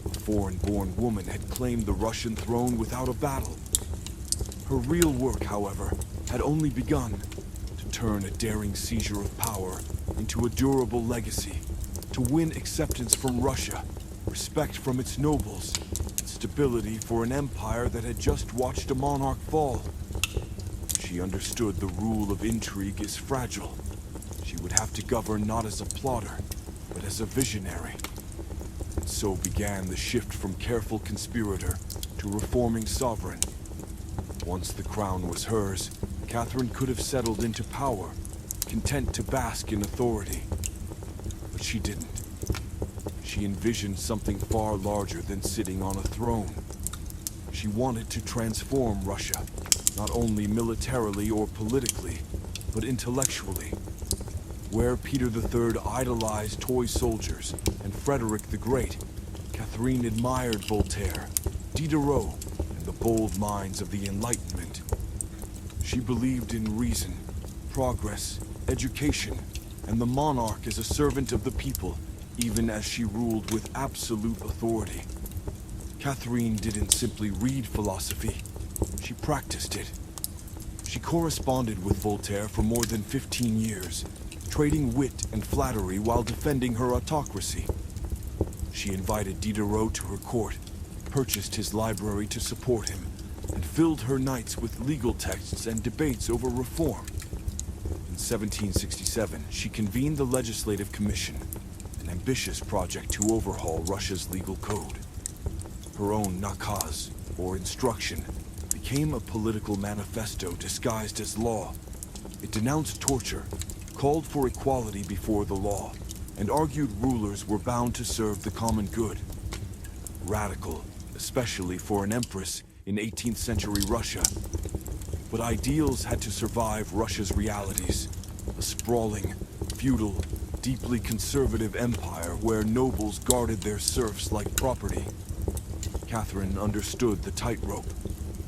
A foreign-born woman had claimed the Russian throne without a battle. Her real work, however, had only begun. To turn a daring seizure of power into a durable legacy, to win acceptance from Russia, respect from its nobles, and stability for an empire that had just watched a monarch fall. She understood the rule of intrigue is fragile. She would have to govern not as a plotter, but as a visionary. And so began the shift from careful conspirator to reforming sovereign. Once the crown was hers, Catherine could have settled into power, content to bask in authority. But she didn't. She envisioned something far larger than sitting on a throne. She wanted to transform Russia, not only militarily or politically, but intellectually. Where Peter III idolized toy soldiers and Frederick the Great, Catherine admired Voltaire, Diderot, and the bold minds of the Enlightenment. She believed in reason, progress, education, and the monarch as a servant of the people, even as she ruled with absolute authority. Catherine didn't simply read philosophy, she practiced it. She corresponded with Voltaire for more than 15 years, trading wit and flattery while defending her autocracy. She invited Diderot to her court, purchased his library to support him, and filled her nights with legal texts and debates over reform. In 1767, she convened the Legislative Commission, an ambitious project to overhaul Russia's legal code. Her own nakaz, or instruction, became a political manifesto disguised as law. It denounced torture, called for equality before the law, and argued rulers were bound to serve the common good. Radical, especially for an empress in 18th century Russia. But ideals had to survive Russia's realities, a sprawling, feudal, deeply conservative empire where nobles guarded their serfs like property. Catherine understood the tightrope.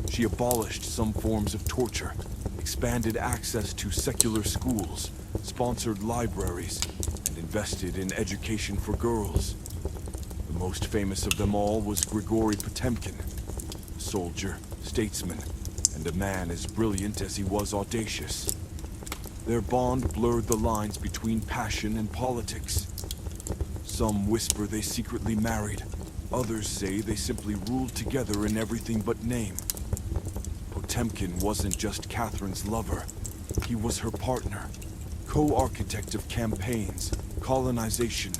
She abolished some forms of torture, expanded access to secular schools, sponsored libraries, and invested in education for girls. The most famous of them all was Grigory Potemkin, a soldier, statesman, and a man as brilliant as he was audacious. Their bond blurred the lines between passion and politics. Some whisper they secretly married. Others say they simply ruled together in everything but name. Potemkin wasn't just Catherine's lover. He was her partner, co-architect of campaigns, colonization,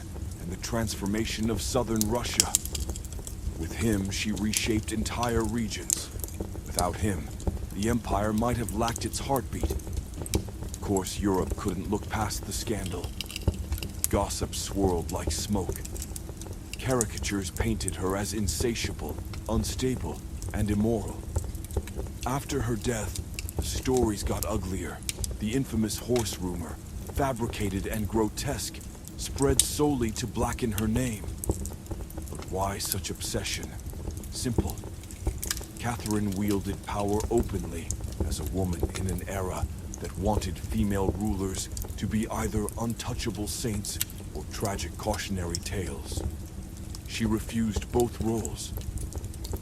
and the transformation of southern Russia. With him, she reshaped entire regions. Without him, the empire might have lacked its heartbeat. Of course, Europe couldn't look past the scandal. Gossip swirled like smoke. Caricatures painted her as insatiable, unstable, and immoral. After her death, the stories got uglier. The infamous horse rumor, fabricated and grotesque, spread solely to blacken her name. But why such obsession? Simple. Catherine wielded power openly as a woman in an era that wanted female rulers to be either untouchable saints or tragic cautionary tales. She refused both roles.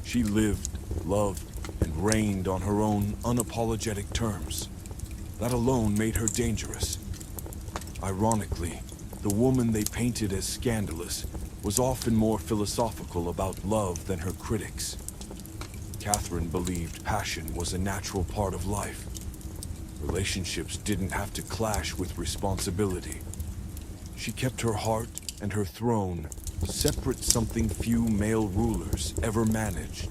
She lived, loved, and reigned on her own unapologetic terms. That alone made her dangerous. Ironically, the woman they painted as scandalous was often more philosophical about love than her critics. Catherine believed passion was a natural part of life. Relationships didn't have to clash with responsibility. She kept her heart and her throne separate, something few male rulers ever managed.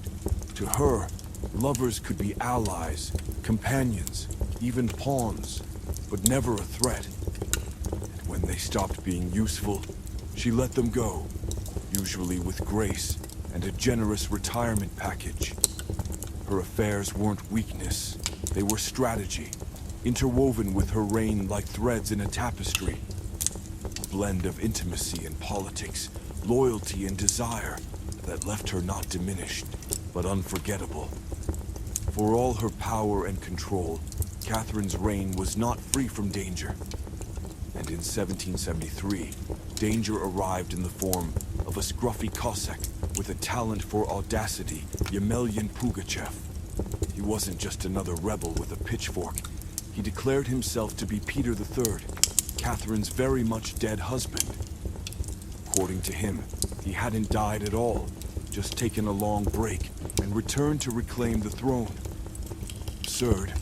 To her, lovers could be allies, companions, even pawns, but never a threat. And when they stopped being useful, she let them go, usually with grace and a generous retirement package. Her affairs weren't weakness, they were strategy, interwoven with her reign like threads in a tapestry. A blend of intimacy and politics, loyalty and desire that left her not diminished, but unforgettable. For all her power and control, Catherine's reign was not free from danger. And in 1773, danger arrived in the form of a scruffy Cossack with a talent for audacity, Yemelyan Pugachev. He wasn't just another rebel with a pitchfork. He declared himself to be Peter III, Catherine's very much dead husband. According to him, he hadn't died at all, just taken a long break and returned to reclaim the throne. Absurd,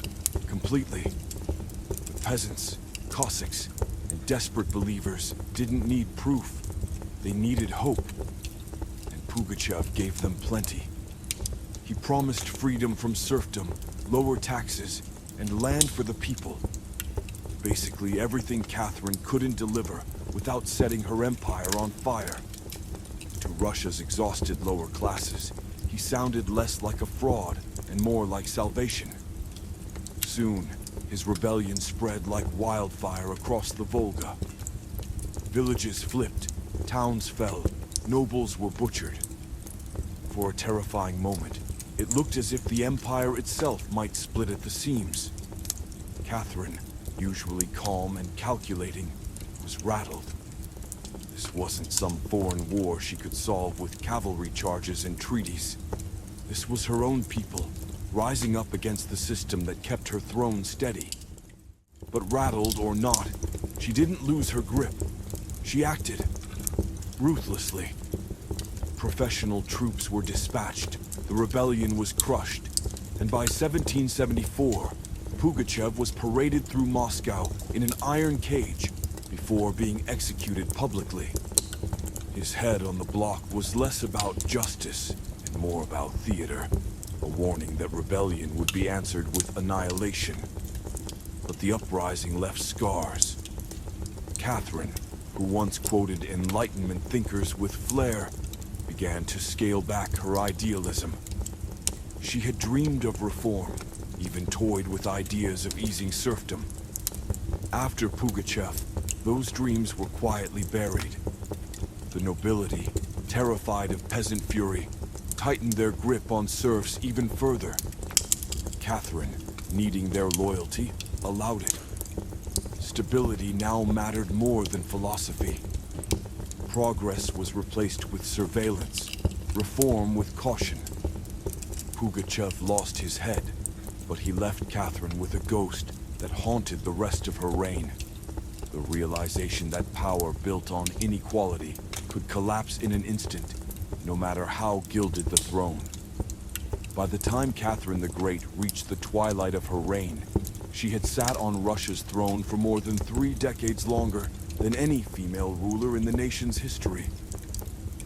completely. The peasants, Cossacks, and desperate believers didn't need proof. They needed hope, and Pugachev gave them plenty. He promised freedom from serfdom, lower taxes, and land for the people. Basically everything Catherine couldn't deliver without setting her empire on fire. To Russia's exhausted lower classes, he sounded less like a fraud and more like salvation. Soon, his rebellion spread like wildfire across the Volga. Villages flipped, towns fell, nobles were butchered. For a terrifying moment, it looked as if the empire itself might split at the seams. Catherine, usually calm and calculating, was rattled. This wasn't some foreign war she could solve with cavalry charges and treaties. This was her own people, rising up against the system that kept her throne steady. But rattled or not, she didn't lose her grip. She acted ruthlessly. Professional troops were dispatched, the rebellion was crushed, and by 1774, Pugachev was paraded through Moscow in an iron cage before being executed publicly. His head on the block was less about justice and more about theater, a warning that rebellion would be answered with annihilation. But the uprising left scars. Catherine, who once quoted Enlightenment thinkers with flair, began to scale back her idealism. She had dreamed of reform, even toyed with ideas of easing serfdom. After Pugachev, those dreams were quietly buried. The nobility, terrified of peasant fury, tightened their grip on serfs even further. Catherine, needing their loyalty, allowed it. Stability now mattered more than philosophy. Progress was replaced with surveillance, reform with caution. Pugachev lost his head, but he left Catherine with a ghost that haunted the rest of her reign. The realization that power built on inequality could collapse in an instant, no matter how gilded the throne. By the time Catherine the Great reached the twilight of her reign, she had sat on Russia's throne for more than 3 decades longer than any female ruler in the nation's history.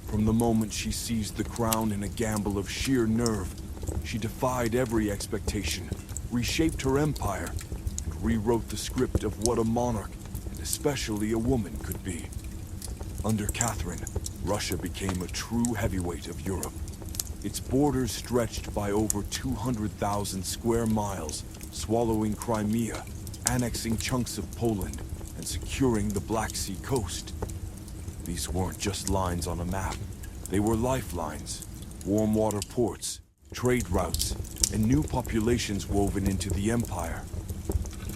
From the moment she seized the crown in a gamble of sheer nerve, she defied every expectation, reshaped her empire, and rewrote the script of what a monarch, and especially a woman, could be. Under Catherine, Russia became a true heavyweight of Europe. Its borders stretched by over 200,000 square miles, swallowing Crimea, annexing chunks of Poland, and securing the Black Sea coast. These weren't just lines on a map. They were lifelines, warm water ports, trade routes, and new populations woven into the empire.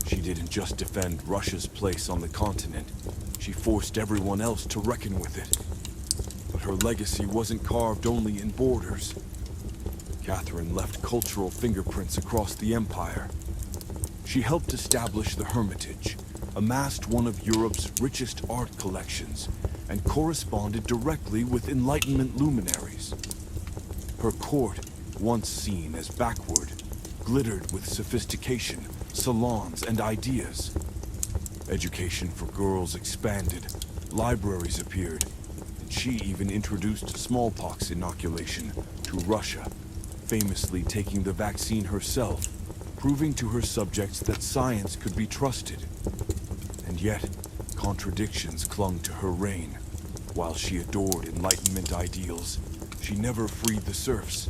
She didn't just defend Russia's place on the continent. She forced everyone else to reckon with it. But her legacy wasn't carved only in borders. Catherine left cultural fingerprints across the empire. She helped establish the Hermitage, amassed one of Europe's richest art collections, and corresponded directly with Enlightenment luminaries. Her court, once seen as backward, glittered with sophistication, salons, and ideas. Education for girls expanded, libraries appeared, and she even introduced smallpox inoculation to Russia, famously taking the vaccine herself, proving to her subjects that science could be trusted. And yet, contradictions clung to her reign. While she adored Enlightenment ideals, she never freed the serfs.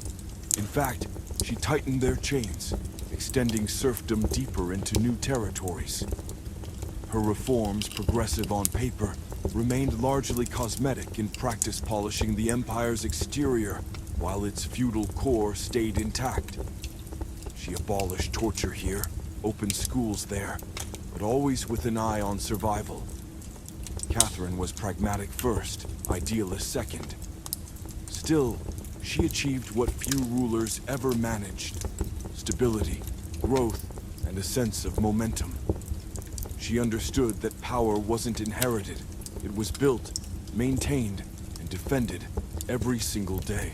In fact, she tightened their chains, extending serfdom deeper into new territories. Her reforms, progressive on paper, remained largely cosmetic in practice, polishing the empire's exterior, while its feudal core stayed intact. She abolished torture here, opened schools there, but always with an eye on survival. Catherine was pragmatic first, idealist second. Still, she achieved what few rulers ever managed: stability, growth, and a sense of momentum. She understood that power wasn't inherited. It was built, maintained, and defended every single day.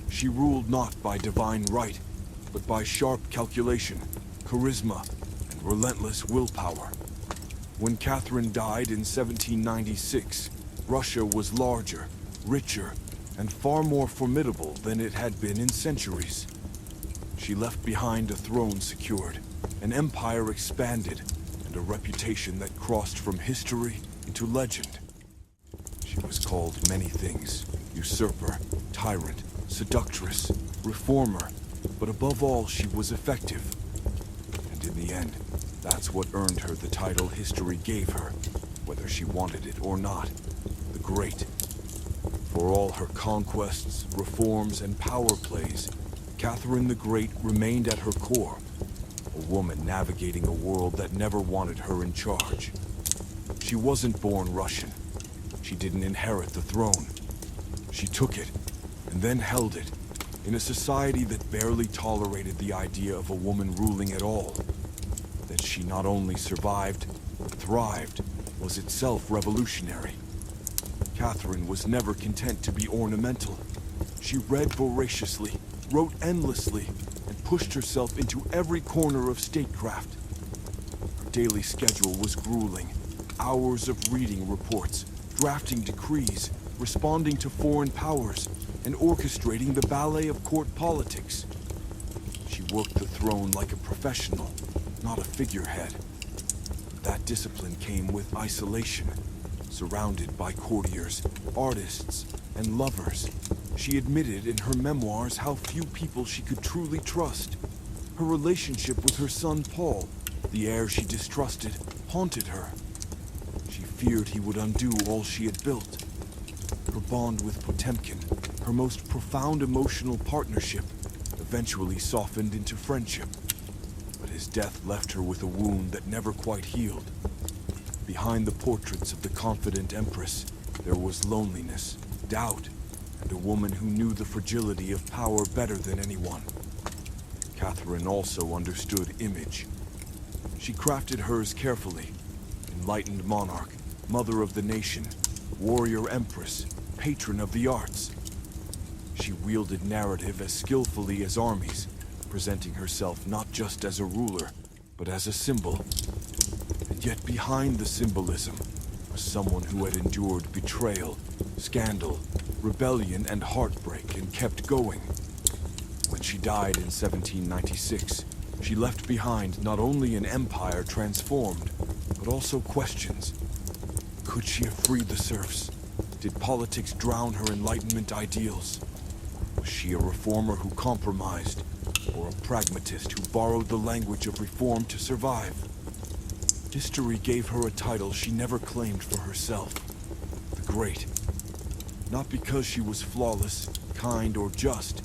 She ruled not by divine right, but by sharp calculation, charisma, and relentless willpower. When Catherine died in 1796, Russia was larger, richer, and far more formidable than it had been in centuries. She left behind a throne secured, an empire expanded, and a reputation that crossed from history into legend. She was called many things: usurper, tyrant, seductress, reformer, but above all, she was effective. And in the end, that's what earned her the title history gave her, whether she wanted it or not: the Great. For all her conquests, reforms, and power plays, Catherine the Great remained at her core, a woman navigating a world that never wanted her in charge. She wasn't born Russian. She didn't inherit the throne. She took it, and then held it, in a society that barely tolerated the idea of a woman ruling at all. That she not only survived, but thrived, was itself revolutionary. Catherine was never content to be ornamental. She read voraciously, wrote endlessly, and pushed herself into every corner of statecraft. Her daily schedule was grueling. Hours of reading reports, drafting decrees, responding to foreign powers, and orchestrating the ballet of court politics. She worked the throne like a professional, not a figurehead. That discipline came with isolation. Surrounded by courtiers, artists, and lovers, she admitted in her memoirs how few people she could truly trust. Her relationship with her son Paul, the heir she distrusted, haunted her. She feared he would undo all she had built. Her bond with Potemkin, her most profound emotional partnership, eventually softened into friendship. But his death left her with a wound that never quite healed. Behind the portraits of the confident empress, there was loneliness, doubt, and a woman who knew the fragility of power better than anyone. Catherine also understood image. She crafted hers carefully. Enlightened monarch, mother of the nation, warrior empress, patron of the arts. She wielded narrative as skillfully as armies, presenting herself not just as a ruler, but as a symbol. And yet behind the symbolism was someone who had endured betrayal, scandal, rebellion, and heartbreak and kept going. When she died in 1796, she left behind not only an empire transformed, but also questions. Could she have freed the serfs? Did politics drown her Enlightenment ideals? Was she a reformer who compromised, or a pragmatist who borrowed the language of reform to survive? History gave her a title she never claimed for herself, the Great. Not because she was flawless, kind, or just,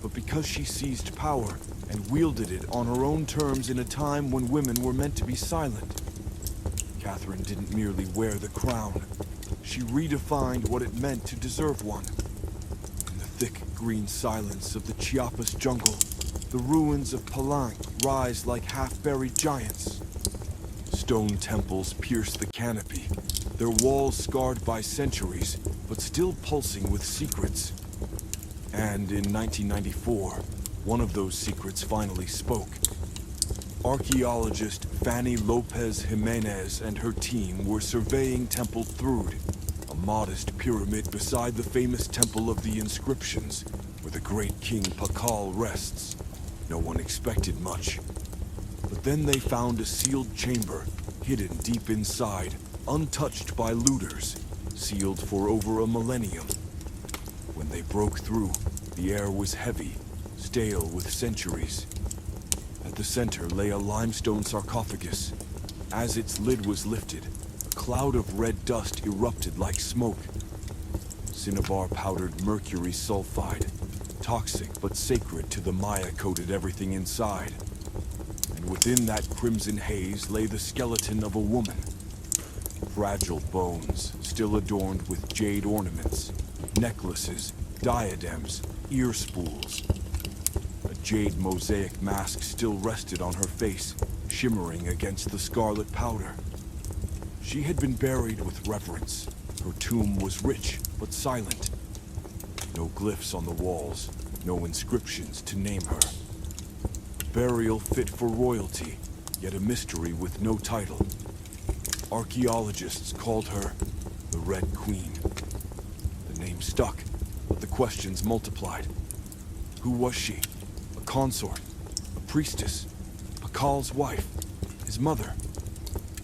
but because she seized power and wielded it on her own terms in a time when women were meant to be silent. Catherine didn't merely wear the crown. She redefined what it meant to deserve one. In the thick green silence of the Chiapas jungle, the ruins of Palenque rise like half-buried giants. Stone temples pierce the canopy, their walls scarred by centuries, but still pulsing with secrets. And in 1994, one of those secrets finally spoke. Archaeologist Fanny Lopez Jimenez and her team were surveying Temple Thrud, a modest pyramid beside the famous Temple of the Inscriptions, where the great King Pakal rests. No one expected much. But then they found a sealed chamber, hidden deep inside, untouched by looters, sealed for over a millennium. When they broke through, the air was heavy, stale with centuries. At the center lay a limestone sarcophagus. As its lid was lifted, a cloud of red dust erupted like smoke. Cinnabar-powdered mercury sulfide, toxic but sacred to the Maya, coated everything inside. And within that crimson haze lay the skeleton of a woman. Fragile bones, still adorned with jade ornaments, necklaces, diadems, ear spools. A jade mosaic mask still rested on her face, shimmering against the scarlet powder. She had been buried with reverence. Her tomb was rich but silent. No glyphs on the walls, no inscriptions to name her. A burial fit for royalty, yet a mystery with no title. Archaeologists called her the Red Queen. The name stuck, but the questions multiplied. Who was she? A consort? A priestess? Pakal's wife? His mother?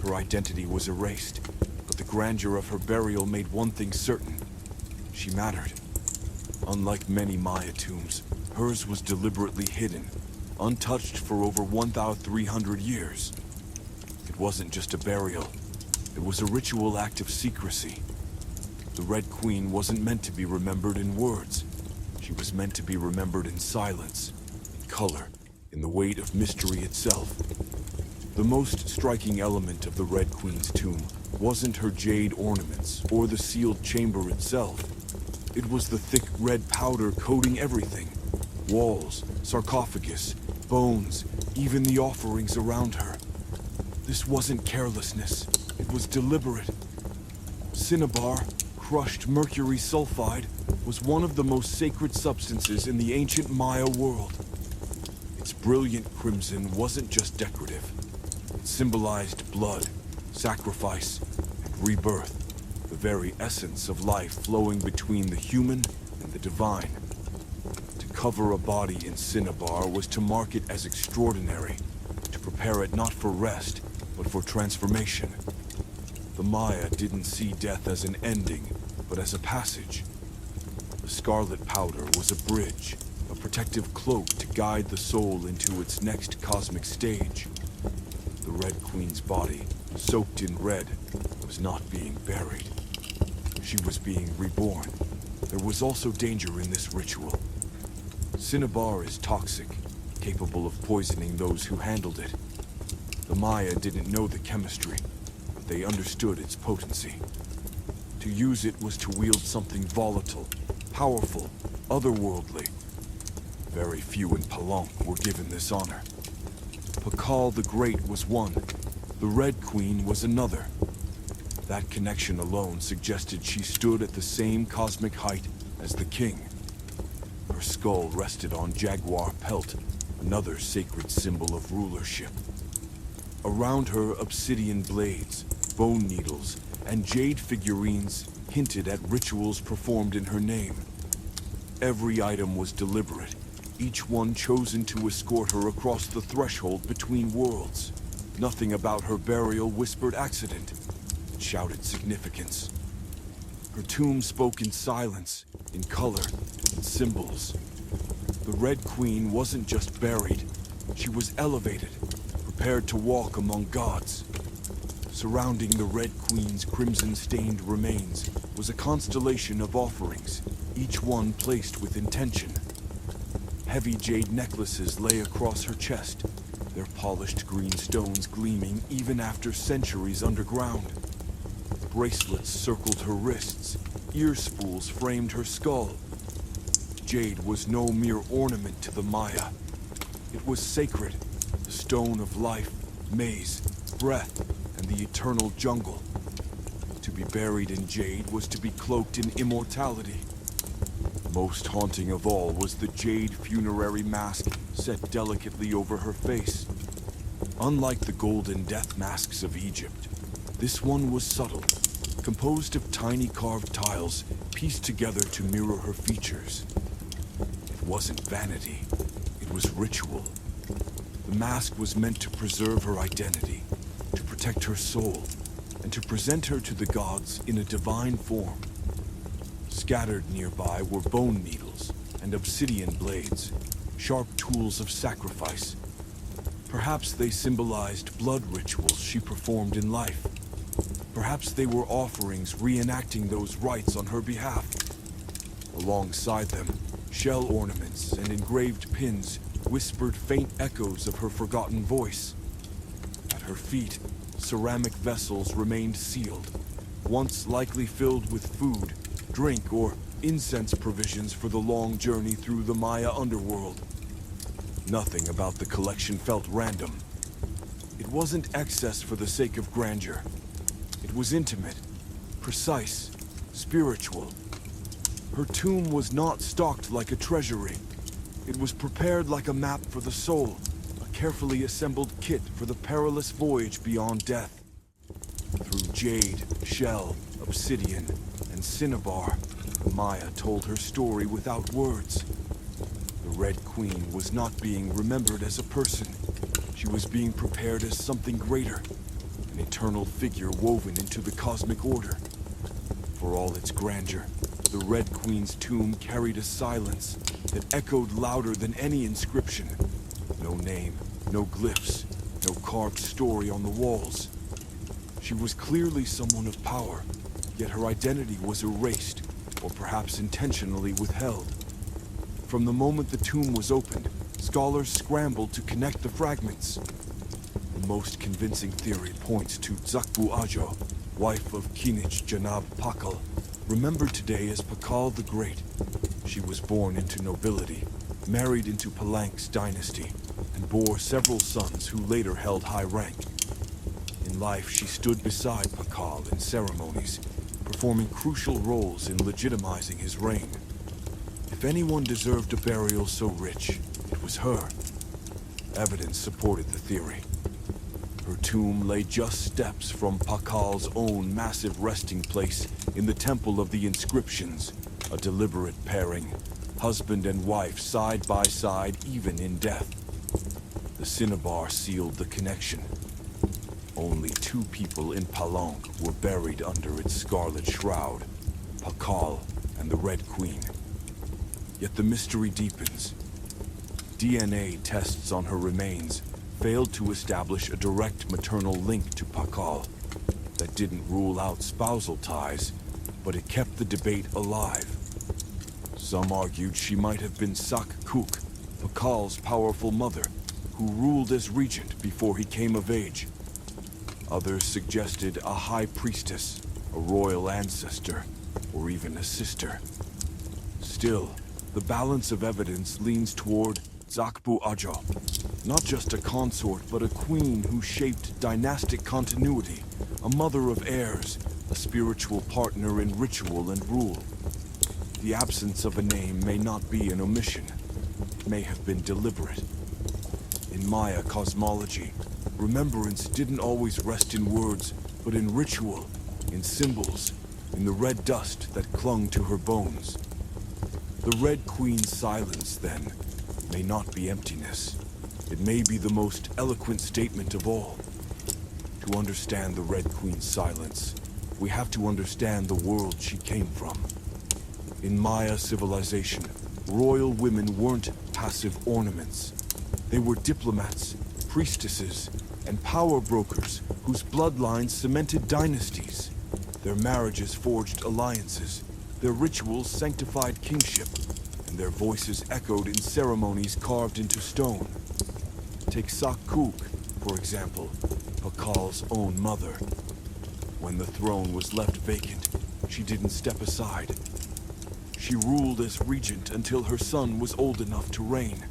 Her identity was erased, but the grandeur of her burial made one thing certain. She mattered. Unlike many Maya tombs, hers was deliberately hidden, untouched for over 1,300 years. It wasn't just a burial. It was a ritual act of secrecy. The Red Queen wasn't meant to be remembered in words. She was meant to be remembered in silence, in color, in the weight of mystery itself. The most striking element of the Red Queen's tomb wasn't her jade ornaments or the sealed chamber itself. It was the thick red powder coating everything. Walls, sarcophagus, bones, even the offerings around her. This wasn't carelessness, it was deliberate. Cinnabar, crushed mercury sulfide, was one of the most sacred substances in the ancient Maya world. Its brilliant crimson wasn't just decorative. It symbolized blood, sacrifice, and rebirth, the very essence of life flowing between the human and the divine. To cover a body in cinnabar was to mark it as extraordinary, to prepare it not for rest, but for transformation. The Maya didn't see death as an ending, but as a passage. The scarlet powder was a bridge, a protective cloak to guide the soul into its next cosmic stage. The Red Queen's body, soaked in red, was not being buried. She was being reborn. There was also danger in this ritual. Cinnabar is toxic, capable of poisoning those who handled it. The Maya didn't know the chemistry, but they understood its potency. To use it was to wield something volatile, powerful, otherworldly. Very few in Palenque were given this honor. Pakal the Great was one. The Red Queen was another. That connection alone suggested she stood at the same cosmic height as the king. Her skull rested on jaguar pelt, another sacred symbol of rulership. Around her, obsidian blades, bone needles, and jade figurines hinted at rituals performed in her name. Every item was deliberate, each one chosen to escort her across the threshold between worlds. Nothing about her burial whispered accident. It shouted significance. Her tomb spoke in silence, in color, in symbols. The Red Queen wasn't just buried, she was elevated, prepared to walk among gods. Surrounding the Red Queen's crimson-stained remains was a constellation of offerings, each one placed with intention. Heavy jade necklaces lay across her chest, their polished green stones gleaming even after centuries underground. Bracelets circled her wrists, ear spools framed her skull. Jade was no mere ornament to the Maya. It was sacred, the stone of life, maze, breath, and the eternal jungle. To be buried in jade was to be cloaked in immortality. Most haunting of all was the jade funerary mask set delicately over her face. Unlike the golden death masks of Egypt, this one was subtle, composed of tiny carved tiles pieced together to mirror her features. It wasn't vanity, it was ritual. The mask was meant to preserve her identity, to protect her soul, and to present her to the gods in a divine form. Scattered nearby were bone needles and obsidian blades, sharp tools of sacrifice. Perhaps they symbolized blood rituals she performed in life. Perhaps they were offerings reenacting those rites on her behalf. Alongside them, shell ornaments and engraved pins whispered faint echoes of her forgotten voice. At her feet, ceramic vessels remained sealed, once likely filled with food, drink, or incense provisions for the long journey through the Maya underworld. Nothing about the collection felt random. It wasn't excess for the sake of grandeur. It was intimate, precise, spiritual. Her tomb was not stocked like a treasury. It was prepared like a map for the soul, a carefully assembled kit for the perilous voyage beyond death. Through jade, shell, obsidian, and cinnabar, the Maya told her story without words. The Red Queen was not being remembered as a person. She was being prepared as something greater, an eternal figure woven into the cosmic order. For all its grandeur, the Red Queen's tomb carried a silence that echoed louder than any inscription. No name, no glyphs, no carved story on the walls. She was clearly someone of power, yet her identity was erased, or perhaps intentionally withheld. From the moment the tomb was opened, scholars scrambled to connect the fragments. The most convincing theory points to Zakbu Ajo, wife of Kinich Janab Pakal, remembered today as Pakal the Great. She was born into nobility, married into Palank's dynasty, and bore several sons who later held high rank. In life, she stood beside Pakal in ceremonies, performing crucial roles in legitimizing his reign. If anyone deserved a burial so rich, it was her. Evidence supported the theory. Her tomb lay just steps from Pakal's own massive resting place in the Temple of the Inscriptions, a deliberate pairing, husband and wife side by side even in death. The cinnabar sealed the connection. Only two people in Palanque were buried under its scarlet shroud, Pakal and the Red Queen. Yet the mystery deepens. DNA tests on her remains failed to establish a direct maternal link to Pakal. That didn't rule out spousal ties, but it kept the debate alive. Some argued she might have been Sak Kuk, Pakal's powerful mother, who ruled as regent before he came of age. Others suggested a high priestess, a royal ancestor, or even a sister. Still, the balance of evidence leans toward Zakbu Ajo, not just a consort, but a queen who shaped dynastic continuity, a mother of heirs, a spiritual partner in ritual and rule. The absence of a name may not be an omission. It may have been deliberate. In Maya cosmology, remembrance didn't always rest in words, but in ritual, in symbols, in the red dust that clung to her bones. The Red Queen's silence, then, may not be emptiness. It may be the most eloquent statement of all. To understand the Red Queen's silence, we have to understand the world she came from. In Maya civilization, royal women weren't passive ornaments. They were diplomats, priestesses, and power brokers whose bloodlines cemented dynasties. Their marriages forged alliances, their rituals sanctified kingship, and their voices echoed in ceremonies carved into stone. Take Sak Kuk, for example, Pakal's own mother. When the throne was left vacant, she didn't step aside. She ruled as regent until her son was old enough to reign.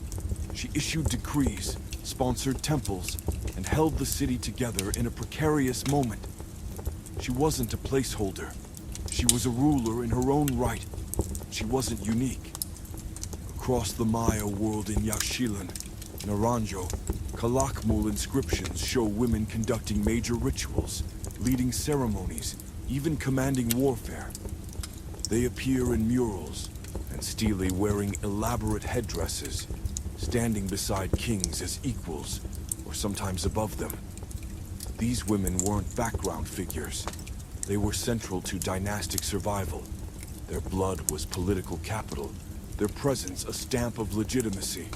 She issued decrees, sponsored temples, and held the city together in a precarious moment. She wasn't a placeholder. She was a ruler in her own right. She wasn't unique. Across the Maya world in Yaxchilan, Naranjo, Calakmul inscriptions show women conducting major rituals, leading ceremonies, even commanding warfare. They appear in murals, and stele wearing elaborate headdresses, standing beside kings as equals, or sometimes above them. These women weren't background figures. They were central to dynastic survival. Their blood was political capital, their presence a stamp of legitimacy.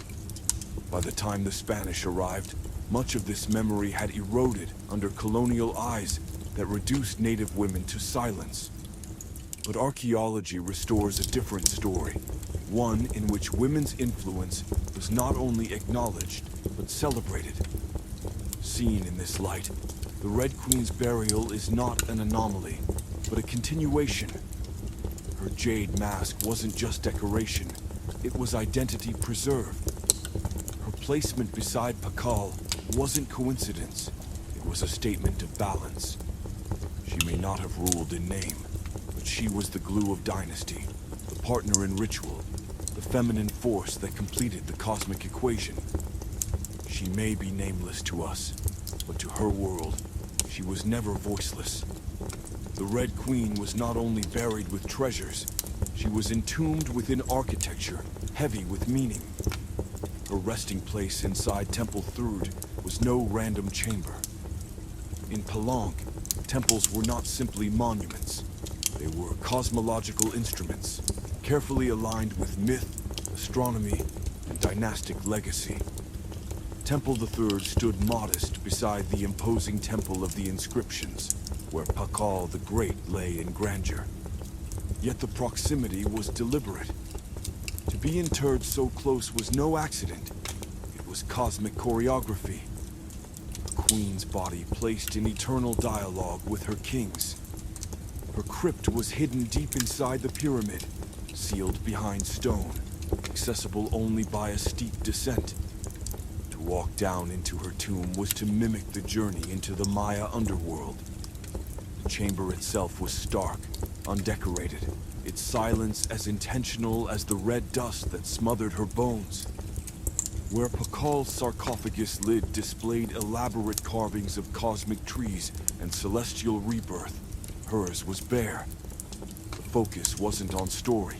By the time the Spanish arrived, much of this memory had eroded under colonial eyes that reduced native women to silence. But archaeology restores a different story, one in which women's influence was not only acknowledged, but celebrated. Seen in this light, the Red Queen's burial is not an anomaly, but a continuation. Her jade mask wasn't just decoration, it was identity preserved. Her placement beside Pakal wasn't coincidence, it was a statement of balance. She may not have ruled in name, but she was the glue of dynasty, the partner in ritual, the feminine force that completed the cosmic equation. She may be nameless to us, but to her world, she was never voiceless. The Red Queen was not only buried with treasures, she was entombed within architecture, heavy with meaning. Her resting place inside Temple Thrud was no random chamber. In Palanque, temples were not simply monuments. They were cosmological instruments, carefully aligned with myth, astronomy, and dynastic legacy. Temple III stood modest beside the imposing Temple of the Inscriptions, where Pakal the Great lay in grandeur. Yet the proximity was deliberate. To be interred so close was no accident. It was cosmic choreography. A Queen's body placed in eternal dialogue with her kings. Her crypt was hidden deep inside the pyramid, sealed behind stone, accessible only by a steep descent. To walk down into her tomb was to mimic the journey into the Maya underworld. The chamber itself was stark, undecorated, its silence as intentional as the red dust that smothered her bones. Where Pakal's sarcophagus lid displayed elaborate carvings of cosmic trees and celestial rebirth, hers was bare. The focus wasn't on story.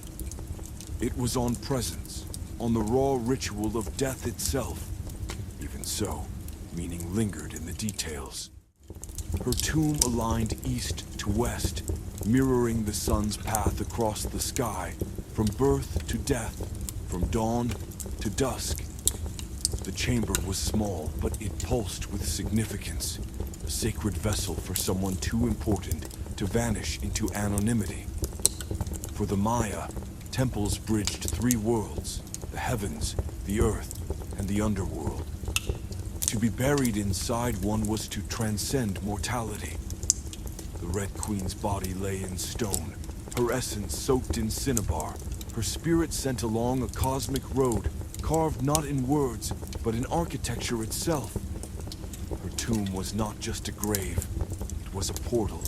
It was on presence, on the raw ritual of death itself. Even so, meaning lingered in the details. Her tomb aligned east to west, mirroring the sun's path across the sky, from birth to death, from dawn to dusk. The chamber was small, but it pulsed with significance, a sacred vessel for someone too important to vanish into anonymity. For the Maya, temples bridged three worlds, the heavens, the earth, and the underworld. To be buried inside one was to transcend mortality. The Red Queen's body lay in stone, her essence soaked in cinnabar, her spirit sent along a cosmic road, carved not in words, but in architecture itself. Her tomb was not just a grave, it was a portal,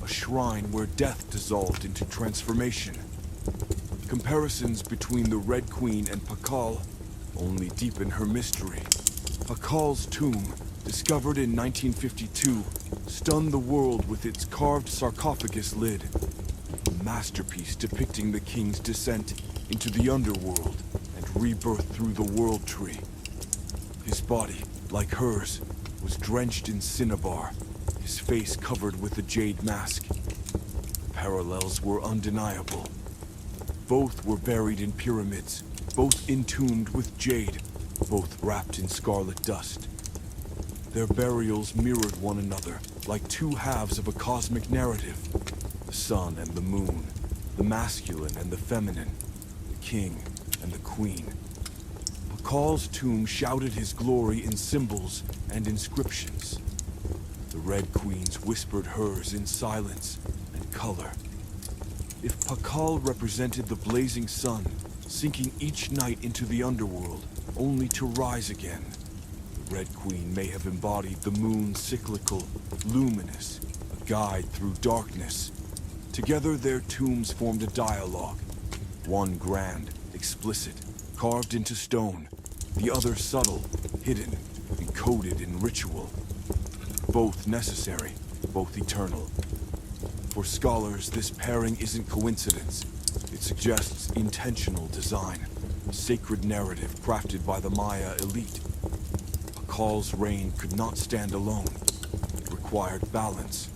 a shrine where death dissolved into transformation. Comparisons between the Red Queen and Pakal only deepen her mystery. Pakal's tomb, discovered in 1952, stunned the world with its carved sarcophagus lid, a masterpiece depicting the king's descent into the underworld and rebirth through the world tree. His body, like hers, was drenched in cinnabar, his face covered with a jade mask. The parallels were undeniable. Both were buried in pyramids, both entombed with jade, both wrapped in scarlet dust. Their burials mirrored one another, like two halves of a cosmic narrative. The sun and the moon, the masculine and the feminine, the king and the queen. Pakal's tomb shouted his glory in symbols and inscriptions. The Red Queen's whispered hers in silence and color. If Pakal represented the blazing sun, sinking each night into the underworld, only to rise again, the Red Queen may have embodied the moon's cyclical, luminous, a guide through darkness. Together their tombs formed a dialogue, one grand, explicit, carved into stone, the other subtle, hidden, encoded in ritual. Both necessary, both eternal. For scholars, this pairing isn't coincidence. It suggests intentional design, a sacred narrative crafted by the Maya elite. Pakal's reign could not stand alone. It required balance.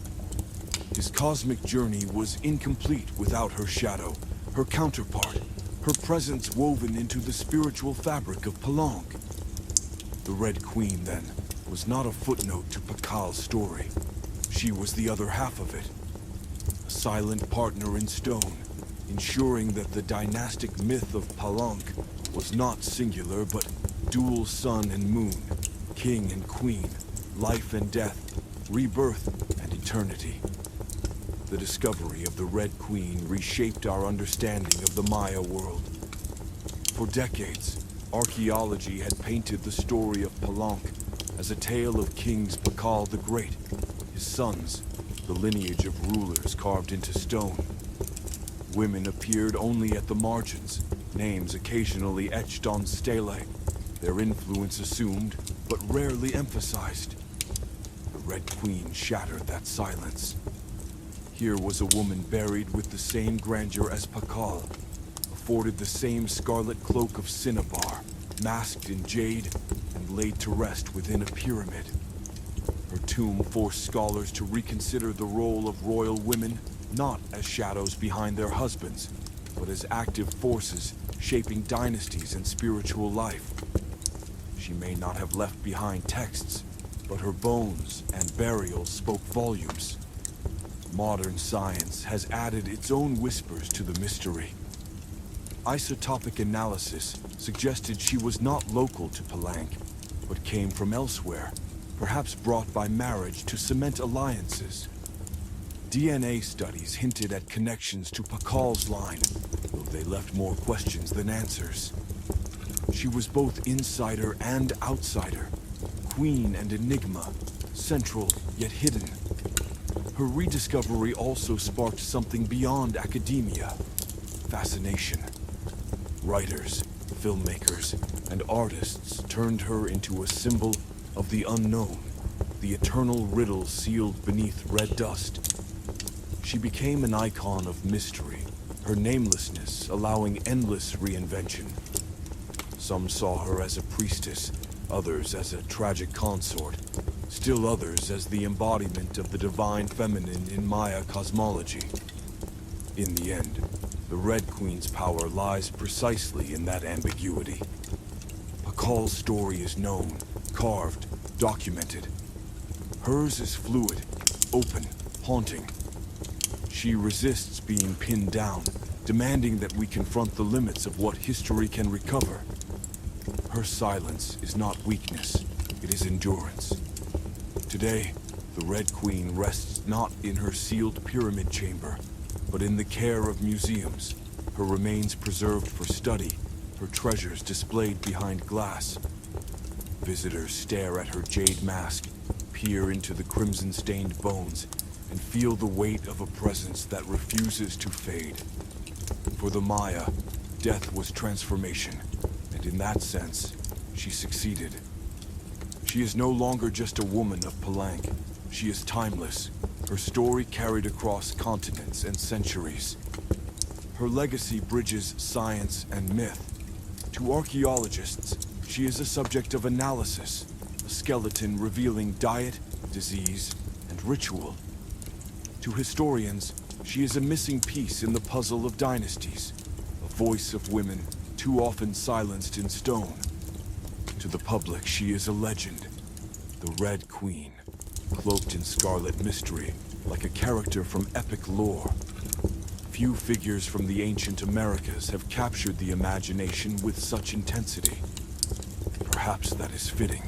His cosmic journey was incomplete without her shadow, her counterpart, her presence woven into the spiritual fabric of Palanque. The Red Queen, then, was not a footnote to Pakal's story. She was the other half of it. A silent partner in stone, ensuring that the dynastic myth of Palanque was not singular but dual sun and moon, king and queen, life and death, rebirth and eternity. The discovery of the Red Queen reshaped our understanding of the Maya world. For decades, archaeology had painted the story of Palanque as a tale of kings Pakal the Great, his sons, the lineage of rulers carved into stone. Women appeared only at the margins, names occasionally etched on stelae, their influence assumed, but rarely emphasized. The Red Queen shattered that silence. Here was a woman buried with the same grandeur as Pakal, afforded the same scarlet cloak of cinnabar, masked in jade, and laid to rest within a pyramid. Her tomb forced scholars to reconsider the role of royal women, not as shadows behind their husbands, but as active forces shaping dynasties and spiritual life. She may not have left behind texts, but her bones and burials spoke volumes. Modern science has added its own whispers to the mystery. Isotopic analysis suggested she was not local to Palanque, but came from elsewhere, perhaps brought by marriage to cement alliances. DNA studies hinted at connections to Pakal's line, though they left more questions than answers. She was both insider and outsider, queen and enigma, central yet hidden. Her rediscovery also sparked something beyond academia: fascination. Writers, filmmakers, and artists turned her into a symbol of the unknown, the eternal riddle sealed beneath red dust. She became an icon of mystery, her namelessness allowing endless reinvention. Some saw her as a priestess, others as a tragic consort, still others as the embodiment of the divine feminine in Maya cosmology. In the end, the Red Queen's power lies precisely in that ambiguity. Pakal's story is known, carved, documented. Hers is fluid, open, haunting. She resists being pinned down, demanding that we confront the limits of what history can recover. Her silence is not weakness, it is endurance. Today, the Red Queen rests not in her sealed pyramid chamber, but in the care of museums, her remains preserved for study, her treasures displayed behind glass. Visitors stare at her jade mask, peer into the crimson-stained bones, and feel the weight of a presence that refuses to fade. For the Maya, death was transformation, and in that sense, she succeeded. She is no longer just a woman of Palanque. She is timeless, her story carried across continents and centuries. Her legacy bridges science and myth. To archaeologists, she is a subject of analysis, a skeleton revealing diet, disease, and ritual. To historians, she is a missing piece in the puzzle of dynasties, a voice of women too often silenced in stone. To the public, she is a legend, the Red Queen, cloaked in scarlet mystery, like a character from epic lore. Few figures from the ancient Americas have captured the imagination with such intensity. Perhaps that is fitting.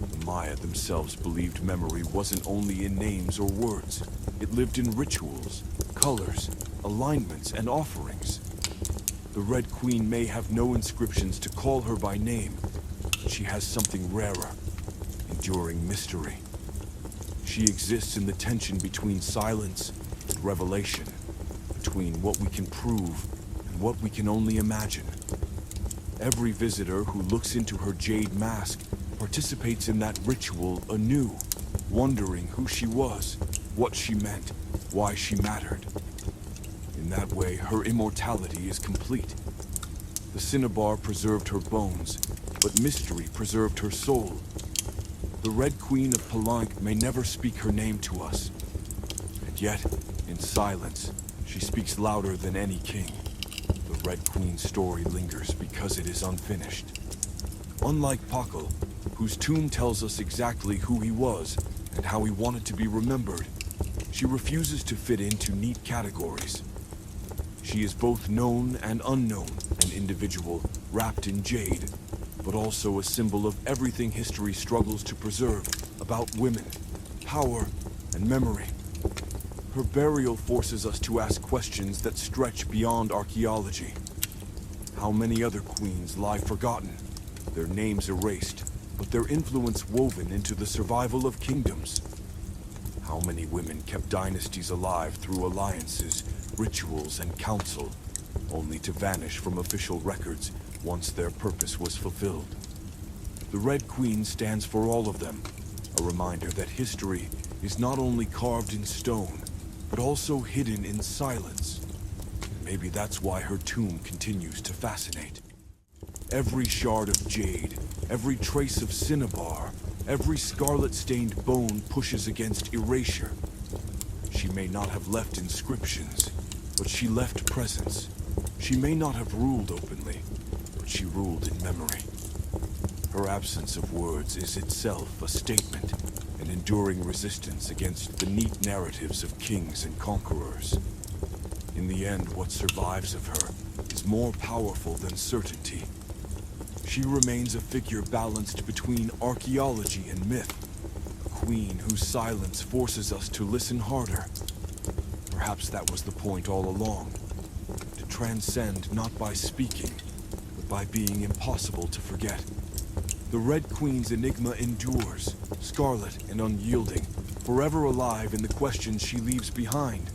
The Maya themselves believed memory wasn't only in names or words. It lived in rituals, colors, alignments, and offerings. The Red Queen may have no inscriptions to call her by name, but she has something rarer, enduring mystery. She exists in the tension between silence and revelation, between what we can prove and what we can only imagine. Every visitor who looks into her jade mask participates in that ritual anew, wondering who she was, what she meant, why she mattered. In that way, her immortality is complete. The cinnabar preserved her bones, but mystery preserved her soul. The Red Queen of Palanque may never speak her name to us, and yet, in silence, she speaks louder than any king. The Red Queen's story lingers because it is unfinished. Unlike Pakal, whose tomb tells us exactly who he was and how he wanted to be remembered, she refuses to fit into neat categories. She is both known and unknown, an individual wrapped in jade, but also a symbol of everything history struggles to preserve about women, power, and memory. Her burial forces us to ask questions that stretch beyond archaeology. How many other queens lie forgotten, their names erased, but their influence woven into the survival of kingdoms? How many women kept dynasties alive through alliances, rituals, and counsel, only to vanish from official records once their purpose was fulfilled? The Red Queen stands for all of them, a reminder that history is not only carved in stone, but also hidden in silence. And maybe that's why her tomb continues to fascinate. Every shard of jade, every trace of cinnabar, every scarlet-stained bone pushes against erasure. She may not have left inscriptions, but she left presence. She may not have ruled openly, but she ruled in memory. Her absence of words is itself a statement, an enduring resistance against the neat narratives of kings and conquerors. In the end, what survives of her is more powerful than certainty. She remains a figure balanced between archaeology and myth, Queen whose silence forces us to listen harder. Perhaps that was the point all along. To transcend not by speaking, but by being impossible to forget. The Red Queen's enigma endures, scarlet and unyielding, forever alive in the questions she leaves behind.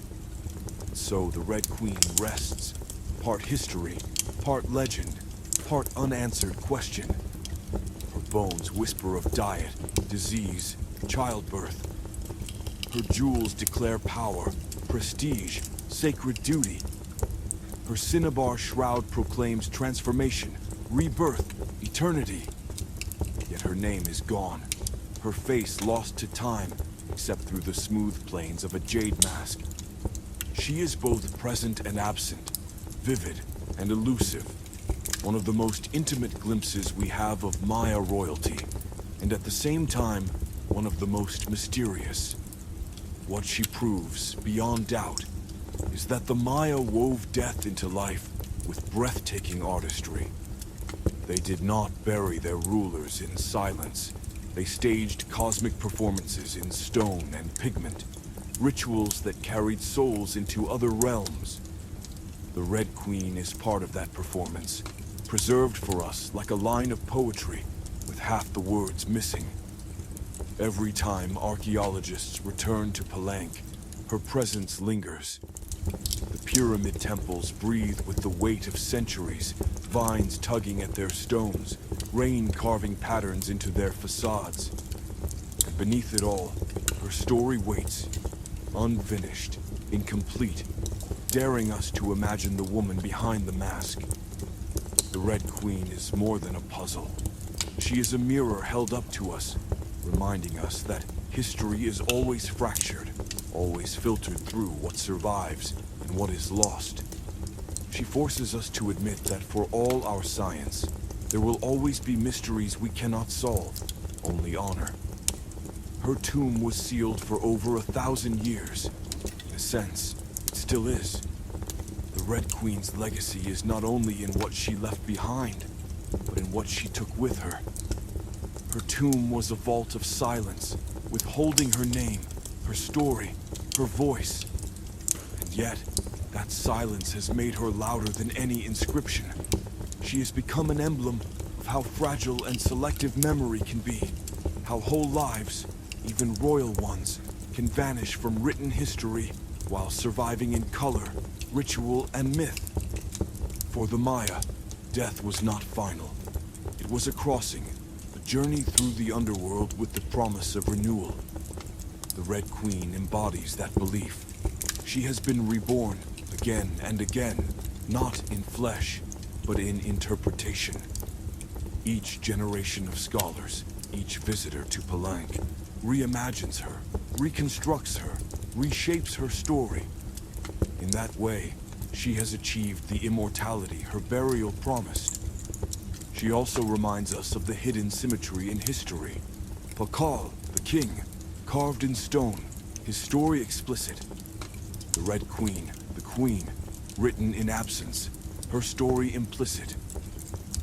And so the Red Queen rests, part history, part legend, part unanswered question. Her bones whisper of diet, disease, childbirth. Her jewels declare power, prestige, sacred duty. Her cinnabar shroud proclaims transformation, rebirth, eternity. Yet her name is gone, her face lost to time, except through the smooth plains of a jade mask. She is both present and absent, vivid and elusive, one of the most intimate glimpses we have of Maya royalty, and at the same time, one of the most mysterious. What she proves, beyond doubt, is that the Maya wove death into life with breathtaking artistry. They did not bury their rulers in silence. They staged cosmic performances in stone and pigment, rituals that carried souls into other realms. The Red Queen is part of that performance, preserved for us like a line of poetry with half the words missing. Every time archaeologists return to Palenque, her presence lingers. The pyramid temples breathe with the weight of centuries, vines tugging at their stones, rain carving patterns into their facades. And beneath it all, her story waits, unfinished, incomplete, daring us to imagine the woman behind the mask. The Red Queen is more than a puzzle. She is a mirror held up to us, reminding us that history is always fractured, always filtered through what survives and what is lost. She forces us to admit that for all our science, there will always be mysteries we cannot solve, only honor. Her tomb was sealed for over 1,000 years. In a sense, it still is. The Red Queen's legacy is not only in what she left behind, but in what she took with her. Her tomb was a vault of silence, withholding her name, her story, her voice. And yet, that silence has made her louder than any inscription. She has become an emblem of how fragile and selective memory can be, how whole lives, even royal ones, can vanish from written history while surviving in color, ritual, and myth. For the Maya, death was not final. It was a crossing, a journey through the underworld with the promise of renewal. The Red Queen embodies that belief. She has been reborn again and again, not in flesh, but in interpretation. Each generation of scholars, each visitor to Palenque, reimagines her, reconstructs her, reshapes her story. In that way, she has achieved the immortality her burial promised. She also reminds us of the hidden symmetry in history. Pakal, the king, carved in stone, his story explicit. The Red Queen, the queen, written in absence, her story implicit.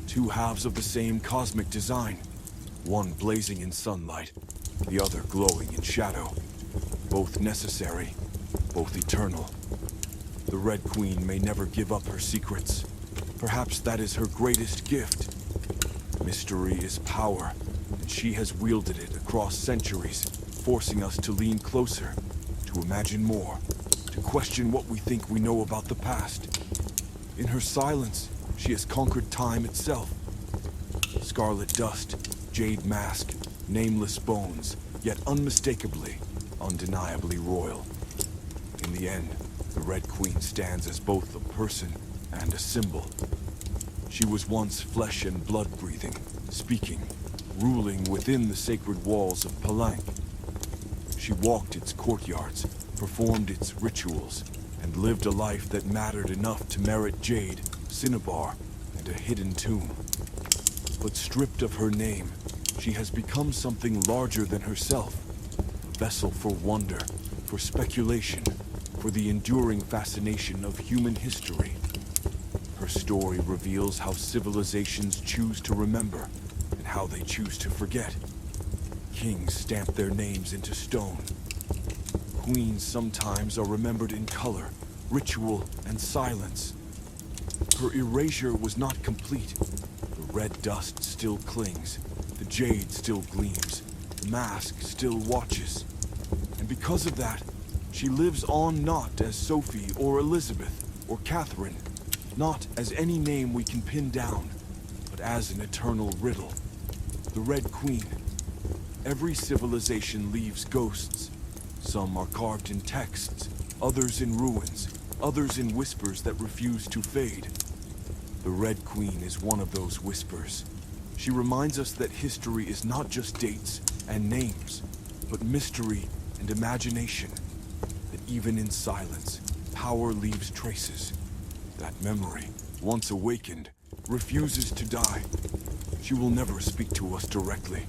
Two halves of the same cosmic design, one blazing in sunlight, the other glowing in shadow. Both necessary, both eternal. The Red Queen may never give up her secrets. Perhaps that is her greatest gift. Mystery is power, and she has wielded it across centuries, forcing us to lean closer, to imagine more, to question what we think we know about the past. In her silence, she has conquered time itself. Scarlet dust, jade mask, nameless bones, yet unmistakably, undeniably royal. In the end, the Red Queen stands as both a person and a symbol. She was once flesh and blood breathing, speaking, ruling within the sacred walls of Palenque. She walked its courtyards, performed its rituals, and lived a life that mattered enough to merit jade, cinnabar, and a hidden tomb. But stripped of her name, she has become something larger than herself, a vessel for wonder, for speculation, for the enduring fascination of human history. Her story reveals how civilizations choose to remember and how they choose to forget. kings stamped their names into stone. Queens sometimes are remembered in color, ritual, and silence. Her erasure was not complete. The red dust still clings, the jade still gleams, the mask still watches. And because of that, she lives on not as Sophie or Elizabeth or Catherine, not as any name we can pin down, but as an eternal riddle. The Red Queen. Every civilization leaves ghosts. Some are carved in texts, others in ruins, others in whispers that refuse to fade. The Red Queen is one of those whispers. She reminds us that history is not just dates and names, but mystery and imagination. That even in silence, power leaves traces. That memory, once awakened, refuses to die. She will never speak to us directly.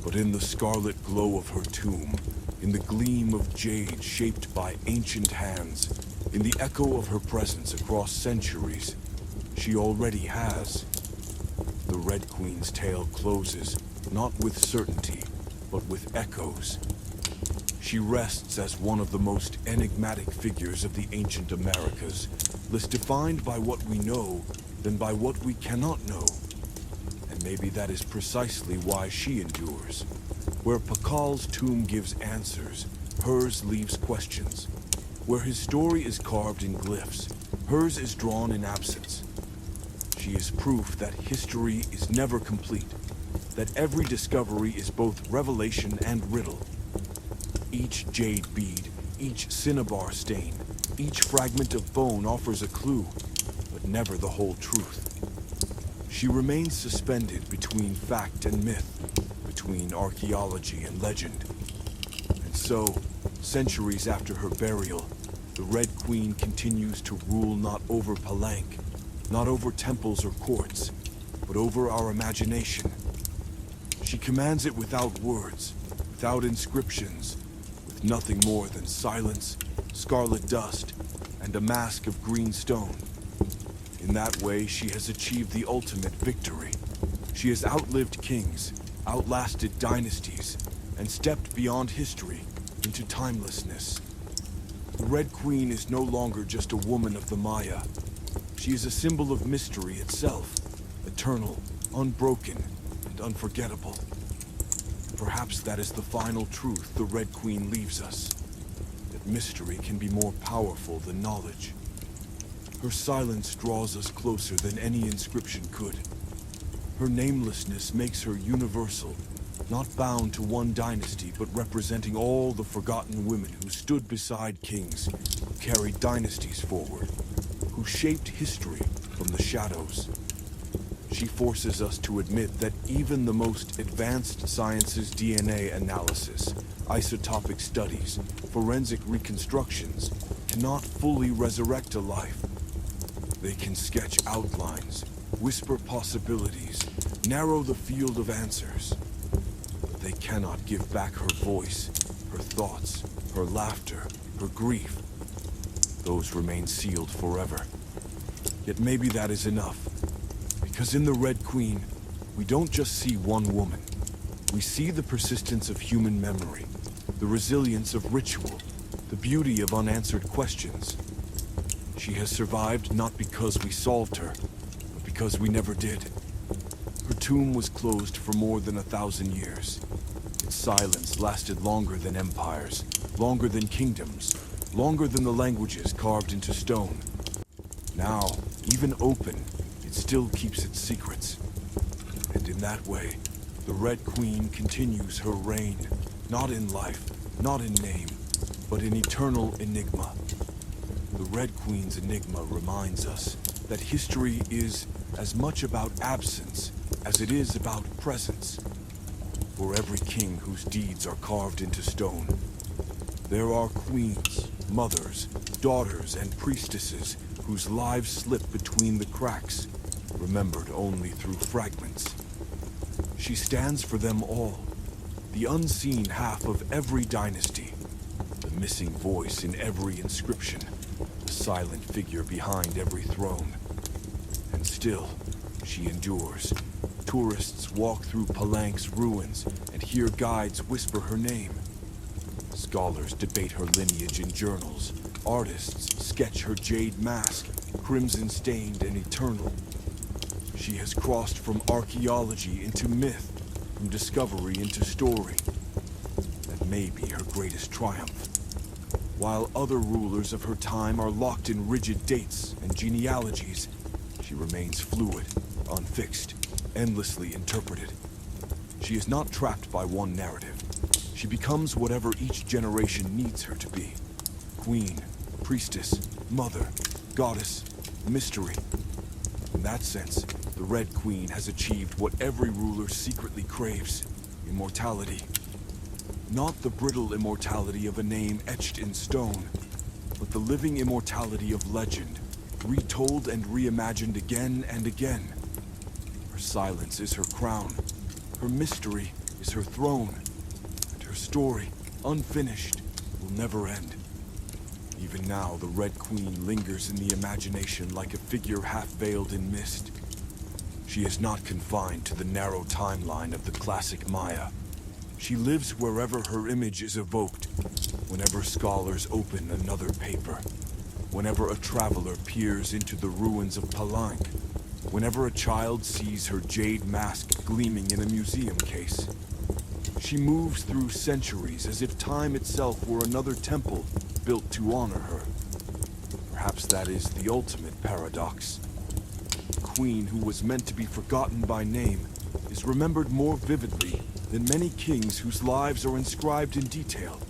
But in the scarlet glow of her tomb, in the gleam of jade shaped by ancient hands, in the echo of her presence across centuries, she already has. The Red Queen's tale closes, not with certainty, but with echoes. She rests as one of the most enigmatic figures of the ancient Americas, less defined by what we know than by what we cannot know. And maybe that is precisely why she endures. Where Pakal's tomb gives answers, hers leaves questions. Where his story is carved in glyphs, hers is drawn in absence. She is proof that history is never complete, that every discovery is both revelation and riddle. Each jade bead, each cinnabar stain, each fragment of bone offers a clue, but never the whole truth. She remains suspended between fact and myth, between archaeology and legend. And so, centuries after her burial, the Red Queen continues to rule not over Palenque, not over temples or courts, but over our imagination. She commands it without words, without inscriptions, with nothing more than silence, scarlet dust, and a mask of green stone. In that way, she has achieved the ultimate victory. She has outlived kings, outlasted dynasties, and stepped beyond history into timelessness. The Red Queen is no longer just a woman of the Maya. She is a symbol of mystery itself, eternal, unbroken, and unforgettable. Perhaps that is the final truth the Red Queen leaves us, that mystery can be more powerful than knowledge. Her silence draws us closer than any inscription could. Her namelessness makes her universal, not bound to one dynasty, but representing all the forgotten women who stood beside kings, who carried dynasties forward, who shaped history from the shadows. She forces us to admit that even the most advanced science's DNA analysis, isotopic studies, forensic reconstructions, cannot fully resurrect a life. They can sketch outlines, whisper possibilities, narrow the field of answers. But they cannot give back her voice, her thoughts, her laughter, her grief. Those remain sealed forever. Yet maybe that is enough. Because in the Red Queen, we don't just see one woman. We see the persistence of human memory, the resilience of ritual, the beauty of unanswered questions. She has survived not because we solved her, but because we never did. Her tomb was closed for more than 1,000 years. Its silence lasted longer than empires, longer than kingdoms, longer than the languages carved into stone. Now, even open, it still keeps its secrets. And in that way, the Red Queen continues her reign, not in life, not in name, but in eternal enigma. The Red Queen's enigma reminds us that history is as much about absence as it is about presence. For every king whose deeds are carved into stone, there are queens, mothers, daughters, and priestesses whose lives slip between the cracks, remembered only through fragments. She stands for them all, the unseen half of every dynasty, the missing voice in every inscription, the silent figure behind every throne. And still, she endures, Tourists walk through Palank's ruins and hear guides whisper her name. Scholars debate her lineage in journals. Artists sketch her jade mask, crimson-stained and eternal. She has crossed from archaeology into myth, from discovery into story. That may be her greatest triumph. While other rulers of her time are locked in rigid dates and genealogies, she remains fluid, unfixed, endlessly interpreted. She is not trapped by one narrative. She becomes whatever each generation needs her to be. Queen, priestess, mother, goddess, mystery. In that sense, the Red Queen has achieved what every ruler secretly craves: immortality. Not the brittle immortality of a name etched in stone, but the living immortality of legend, retold and reimagined again and again. Her silence is her crown, her mystery is her throne, and her story, unfinished, will never end. Even now, the Red Queen lingers in the imagination like a figure half-veiled in mist. She is not confined to the narrow timeline of the classic Maya. She lives wherever her image is evoked, whenever scholars open another paper, whenever a traveler peers into the ruins of Palank, whenever a child sees her jade mask gleaming in a museum case. She moves through centuries as if time itself were another temple built to honor her. Perhaps that is the ultimate paradox. The queen who was meant to be forgotten by name is remembered more vividly than many kings whose lives are inscribed in detail.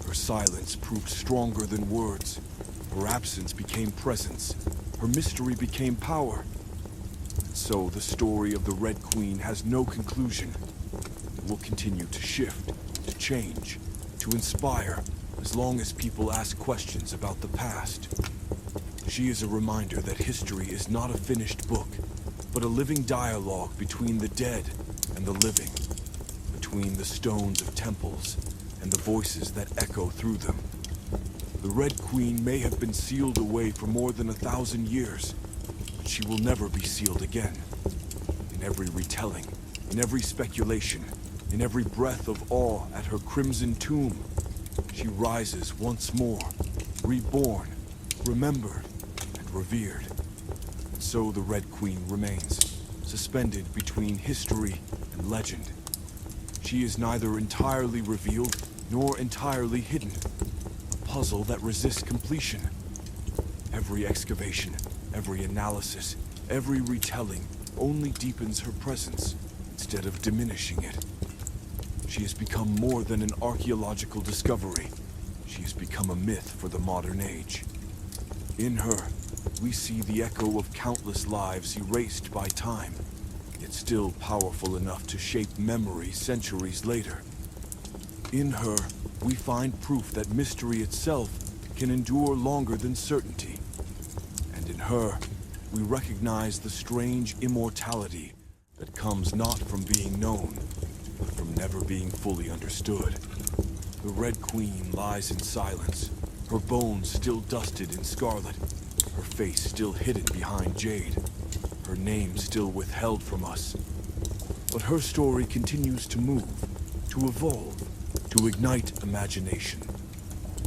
Her silence proved stronger than words. Her absence became presence. Her mystery became power. And so the story of the Red Queen has no conclusion. It will continue to shift, to change, to inspire, as long as people ask questions about the past. She is a reminder that history is not a finished book, but a living dialogue between the dead and the living, between the stones of temples and the voices that echo through them. The Red Queen may have been sealed away for more than 1,000 years, but she will never be sealed again. In every retelling, in every speculation, in every breath of awe at her crimson tomb, she rises once more, reborn, remembered, and revered. And so the Red Queen remains, suspended between history and legend. She is neither entirely revealed nor entirely hidden, a puzzle that resists completion. Every excavation, every analysis, every retelling only deepens her presence instead of diminishing it. She has become more than an archaeological discovery. She has become a myth for the modern age. In her, we see the echo of countless lives erased by time, yet still powerful enough to shape memory centuries later. In her, we find proof that mystery itself can endure longer than certainty. And in her, we recognize the strange immortality that comes not from being known, but from never being fully understood. The Red Queen lies in silence, her bones still dusted in scarlet, her face still hidden behind jade, her name still withheld from us. But her story continues to move, to evolve, to ignite imagination.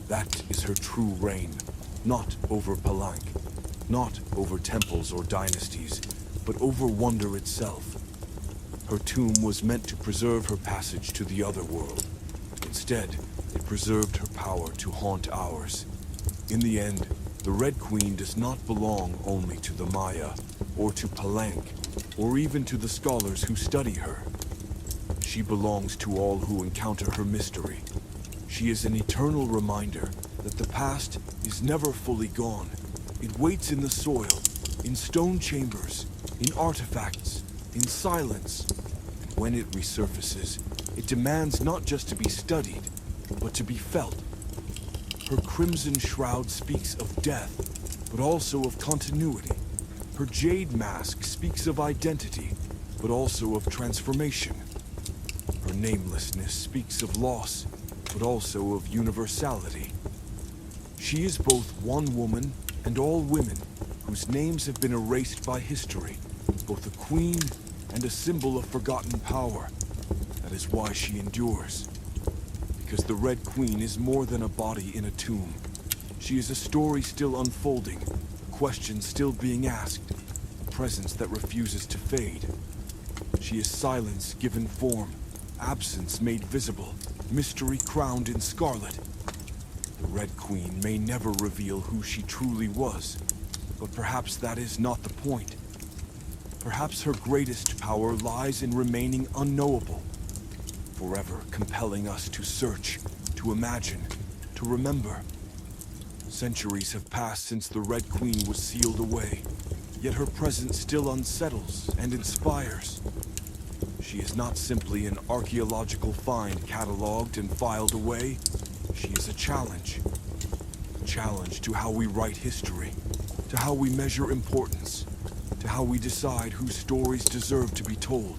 That is her true reign, not over Palank, not over temples or dynasties, but over wonder itself. Her tomb was meant to preserve her passage to the other world. Instead, it preserved her power to haunt ours. In the end, the Red Queen does not belong only to the Maya, or to Palank, or even to the scholars who study her. She belongs to all who encounter her mystery. She is an eternal reminder that the past is never fully gone. It waits in the soil, in stone chambers, in artifacts, in silence. And when it resurfaces, it demands not just to be studied, but to be felt. Her crimson shroud speaks of death, but also of continuity. Her jade mask speaks of identity, but also of transformation. Her namelessness speaks of loss, but also of universality. She is both one woman and all women whose names have been erased by history, both a queen and a symbol of forgotten power. That is why she endures. Because the Red Queen is more than a body in a tomb. She is a story still unfolding, a question still being asked, a presence that refuses to fade. She is silence given form, absence made visible, mystery crowned in scarlet. The Red Queen may never reveal who she truly was, but perhaps that is not the point. Perhaps her greatest power lies in remaining unknowable, forever compelling us to search, to imagine, to remember. Centuries have passed since the Red Queen was sealed away, yet her presence still unsettles and inspires. She is not simply an archaeological find cataloged and filed away. She is a challenge. A challenge to how we write history, to how we measure importance, to how we decide whose stories deserve to be told.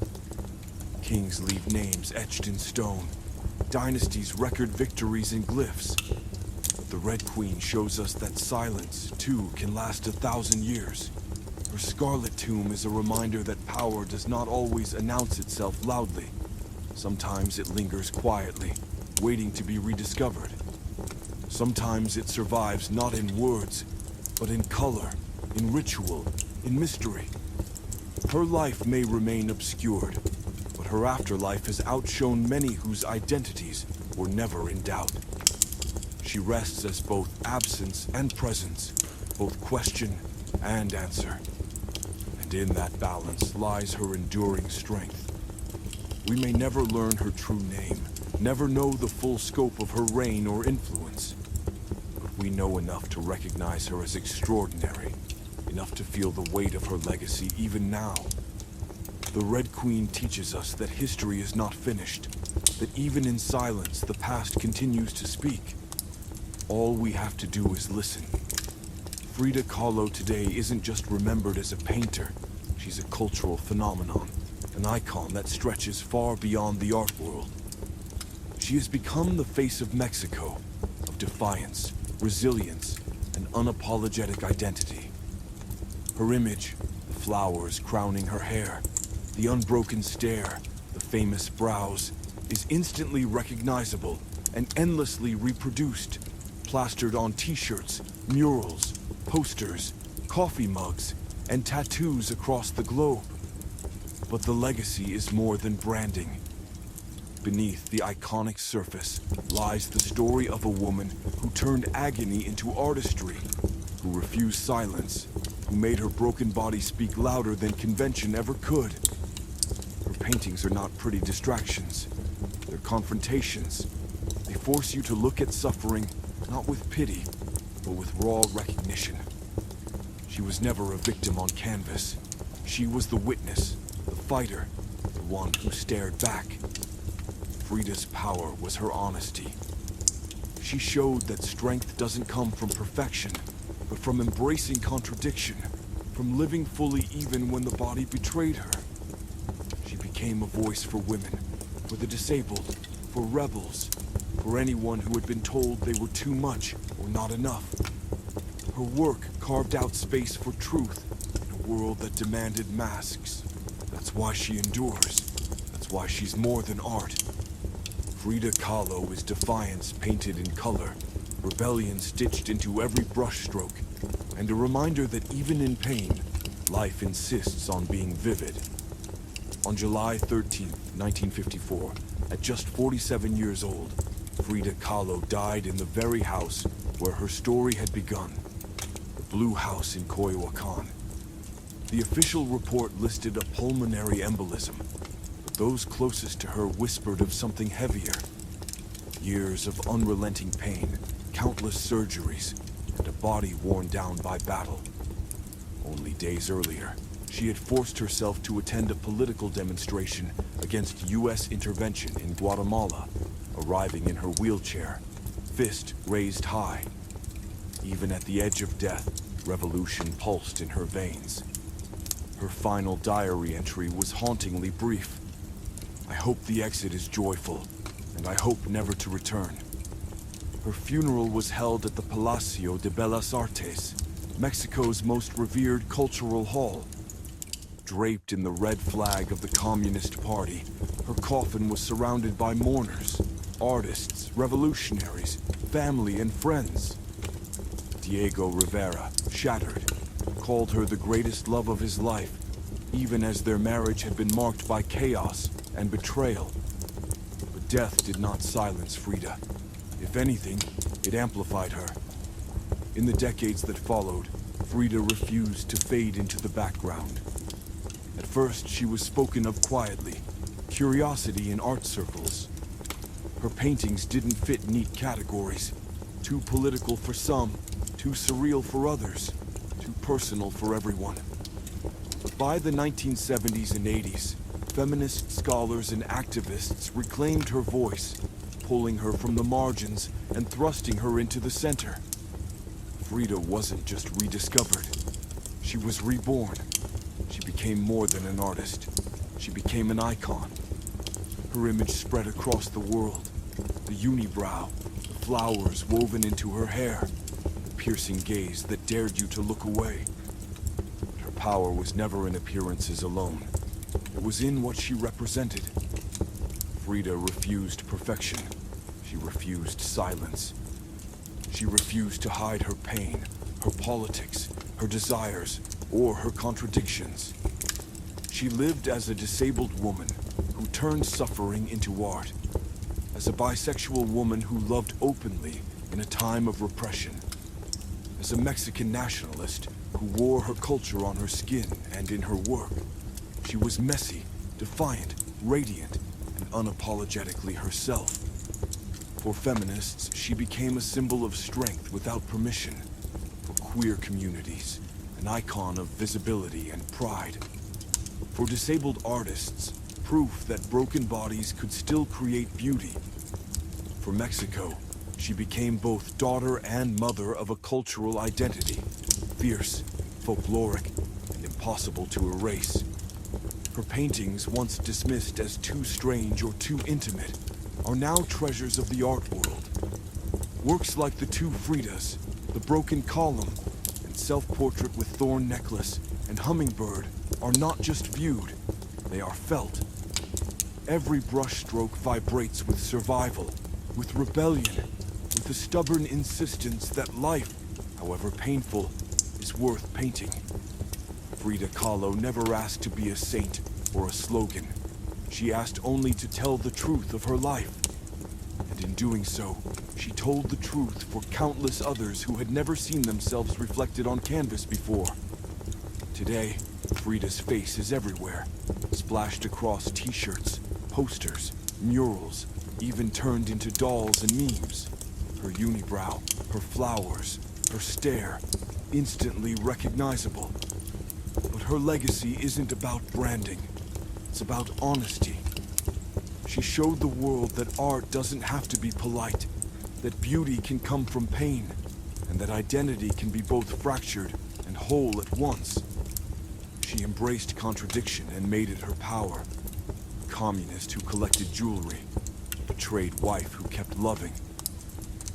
Kings leave names etched in stone. Dynasties record victories in glyphs. But the Red Queen shows us that silence, too, can last 1,000 years. Her scarlet tomb is a reminder that power does not always announce itself loudly. Sometimes it lingers quietly, waiting to be rediscovered. Sometimes it survives not in words, but in color, in ritual, in mystery. Her life may remain obscured, but her afterlife has outshone many whose identities were never in doubt. She rests as both absence and presence, both question and answer. And in that balance lies her enduring strength. We may never learn her true name, never know the full scope of her reign or influence, but we know enough to recognize her as extraordinary, enough to feel the weight of her legacy even now. The Red Queen teaches us that history is not finished, that even in silence the past continues to speak. All we have to do is listen. Frida Kahlo today isn't just remembered as a painter, she's a cultural phenomenon, an icon that stretches far beyond the art world. She has become the face of Mexico, of defiance, resilience, and unapologetic identity. Her image, the flowers crowning her hair, the unbroken stare, the famous brows, is instantly recognizable and endlessly reproduced, plastered on t-shirts, murals, posters, coffee mugs, and tattoos across the globe. But the legacy is more than branding. Beneath the iconic surface lies the story of a woman who turned agony into artistry, who refused silence, who made her broken body speak louder than convention ever could. Her paintings are not pretty distractions. They're confrontations. They force you to look at suffering, not with pity, but with raw recognition. She was never a victim on canvas. She was the witness, the fighter, the one who stared back. Frida's power was her honesty. She showed that strength doesn't come from perfection, but from embracing contradiction, from living fully even when the body betrayed her. She became a voice for women, for the disabled, for rebels, for anyone who had been told they were too much or not enough. Her work carved out space for truth in a world that demanded masks. That's why she endures. That's why she's more than art. Frida Kahlo is defiance painted in color, rebellion stitched into every brushstroke, and a reminder that even in pain, life insists on being vivid. On July 13, 1954, at just 47 years old, Frida Kahlo died in the very house where her story had begun, the Blue House in Coyoacán. The official report listed a pulmonary embolism, but those closest to her whispered of something heavier. Years of unrelenting pain, countless surgeries, and a body worn down by battle. Only days earlier, she had forced herself to attend a political demonstration against U.S. intervention in Guatemala, arriving in her wheelchair, fist raised high. Even at the edge of death, revolution pulsed in her veins. Her final diary entry was hauntingly brief. I hope the exit is joyful, and I hope never to return. Her funeral was held at the Palacio de Bellas Artes, Mexico's most revered cultural hall. draped in the red flag of the Communist Party, her coffin was surrounded by mourners, artists, revolutionaries, family, and friends. Diego Rivera, shattered, called her the greatest love of his life, even as their marriage had been marked by chaos and betrayal. But death did not silence Frida. If anything, it amplified her. In the decades that followed, Frida refused to fade into the background. At first, she was spoken of quietly, curiosity in art circles. Her paintings didn't fit neat categories, too political for some, too surreal for others, too personal for everyone. But by the 1970s and 80s, feminist scholars and activists reclaimed her voice, pulling her from the margins and thrusting her into the center. Frida wasn't just rediscovered. She was reborn. She became more than an artist. She became an icon. Her image spread across the world. The unibrow, the flowers woven into her hair, the piercing gaze that dared you to look away. But her power was never in appearances alone. It was in what she represented. Frida refused perfection. She refused silence. She refused to hide her pain, her politics, her desires, or her contradictions. She lived as a disabled woman who turned suffering into art, as a bisexual woman who loved openly in a time of repression, as a Mexican nationalist who wore her culture on her skin and in her work. She was messy, defiant, radiant, and unapologetically herself. For feminists, she became a symbol of strength without permission. For queer communities, an icon of visibility and pride. For disabled artists, proof that broken bodies could still create beauty. For Mexico, she became both daughter and mother of a cultural identity, fierce, folkloric, and impossible to erase. Her paintings, once dismissed as too strange or too intimate, are now treasures of the art world. Works like the two Fridas, the broken column, and self-portrait with thorn necklace and hummingbird are not just viewed, they are felt. Every brushstroke vibrates with survival, with rebellion, with the stubborn insistence that life, however painful, is worth painting. Frida Kahlo never asked to be a saint or a slogan. She asked only to tell the truth of her life. And in doing so, she told the truth for countless others who had never seen themselves reflected on canvas before. Today, Frida's face is everywhere, splashed across t-shirts, posters, murals, even turned into dolls and memes. Her unibrow, her flowers, her stare, instantly recognizable. But her legacy isn't about branding. It's about honesty. She showed the world that art doesn't have to be polite, that beauty can come from pain, and that identity can be both fractured and whole at once. She embraced contradiction and made it her power. A communist who collected jewelry, a betrayed wife who kept loving,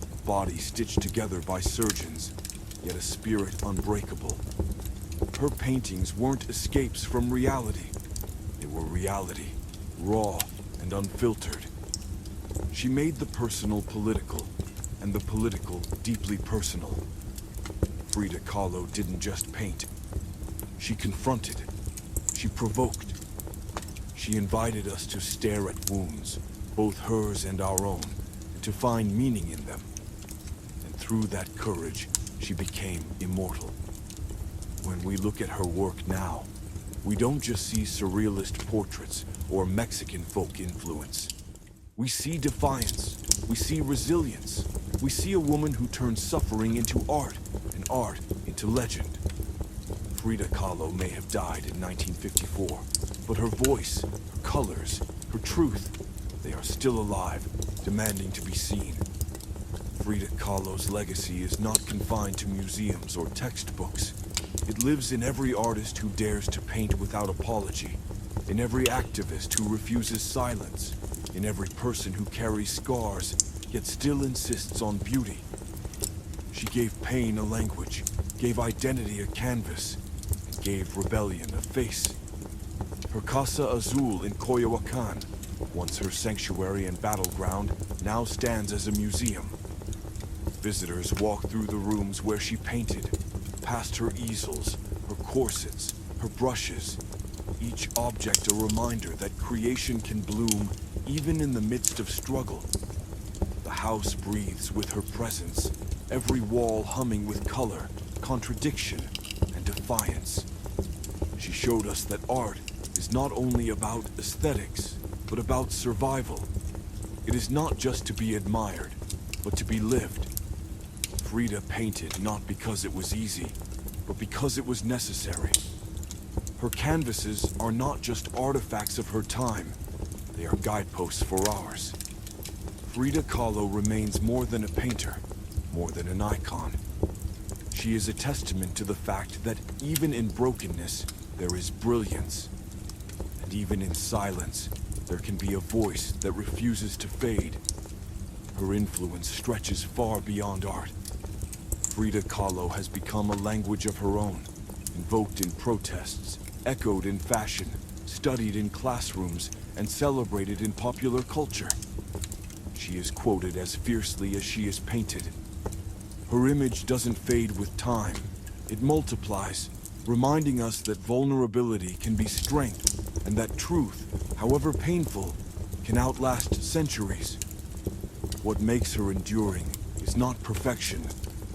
a body stitched together by surgeons, yet a spirit unbreakable. Her paintings weren't escapes from reality. They were reality, raw and unfiltered. She made the personal political, and the political deeply personal. Frida Kahlo didn't just paint. She confronted. She provoked. She invited us to stare at wounds, both hers and our own, and to find meaning in them. And through that courage, she became immortal. When we look at her work now, we don't just see surrealist portraits or Mexican folk influence. We see defiance. We see resilience. We see a woman who turns suffering into art and art into legend. Frida Kahlo may have died in 1954, but her voice, her colors, her truth, they are still alive, demanding to be seen. Frida Kahlo's legacy is not confined to museums or textbooks. It lives in every artist who dares to paint without apology, in every activist who refuses silence, in every person who carries scars, yet still insists on beauty. She gave pain a language, gave identity a canvas, and gave rebellion a face. Her Casa Azul in Coyoacan, once her sanctuary and battleground, now stands as a museum. Visitors walk through the rooms where she painted, past her easels, her corsets, her brushes, each object a reminder that creation can bloom even in the midst of struggle. The house breathes with her presence, every wall humming with color, contradiction, and defiance. She showed us that art is not only about aesthetics, but about survival. It is not just to be admired, but to be lived. Frida painted not because it was easy, but because it was necessary. Her canvases are not just artifacts of her time, they are guideposts for ours. Frida Kahlo remains more than a painter, more than an icon. She is a testament to the fact that even in brokenness, there is brilliance. And even in silence, there can be a voice that refuses to fade. Her influence stretches far beyond art. Frida Kahlo has become a language of her own, invoked in protests, echoed in fashion, studied in classrooms, and celebrated in popular culture. She is quoted as fiercely as she is painted. Her image doesn't fade with time. It multiplies, reminding us that vulnerability can be strength, and that truth, however painful, can outlast centuries. What makes her enduring is not perfection,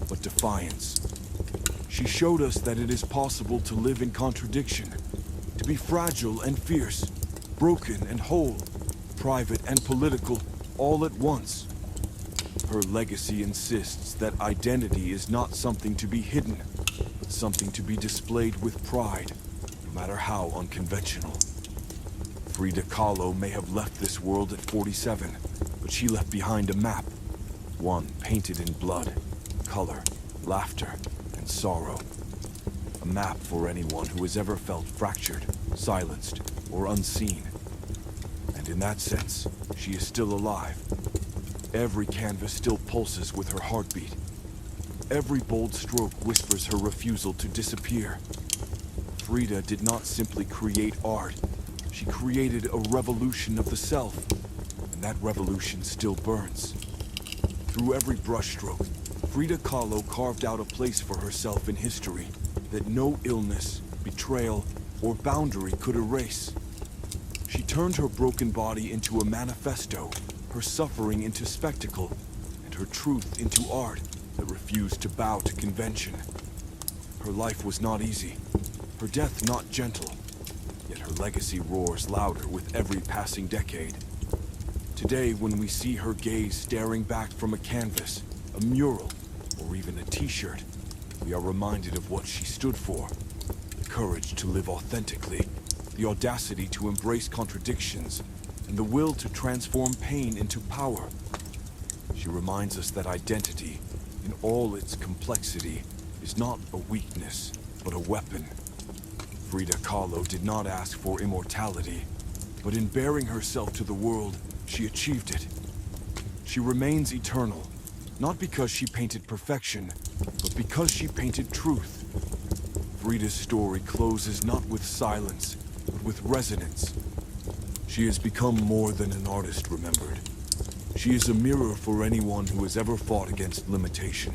but defiance. She showed us that it is possible to live in contradiction, to be fragile and fierce, broken and whole, private and political, all at once. Her legacy insists that identity is not something to be hidden, but something to be displayed with pride, no matter how unconventional. Frida Kahlo may have left this world at 47, but she left behind a map, one painted in blood, color, laughter, and sorrow. A map for anyone who has ever felt fractured, silenced, or unseen. And in that sense, she is still alive. Every canvas still pulses with her heartbeat. Every bold stroke whispers her refusal to disappear. Frida did not simply create art. She created a revolution of the self, and that revolution still burns. Through every brushstroke, Frida Kahlo carved out a place for herself in history that no illness, betrayal, or boundary could erase. She turned her broken body into a manifesto, her suffering into spectacle, and her truth into art that refused to bow to convention. Her life was not easy, her death not gentle, yet her legacy roars louder with every passing decade. Today, when we see her gaze staring back from a canvas, a mural, or even a t-shirt, we are reminded of what she stood for. The courage to live authentically, the audacity to embrace contradictions, and the will to transform pain into power. She reminds us that identity, in all its complexity, is not a weakness, but a weapon. Frida Kahlo did not ask for immortality, but in baring herself to the world, she achieved it. She remains eternal, not because she painted perfection, but because she painted truth. Frida's story closes not with silence, but with resonance. She has become more than an artist remembered. She is a mirror for anyone who has ever fought against limitation,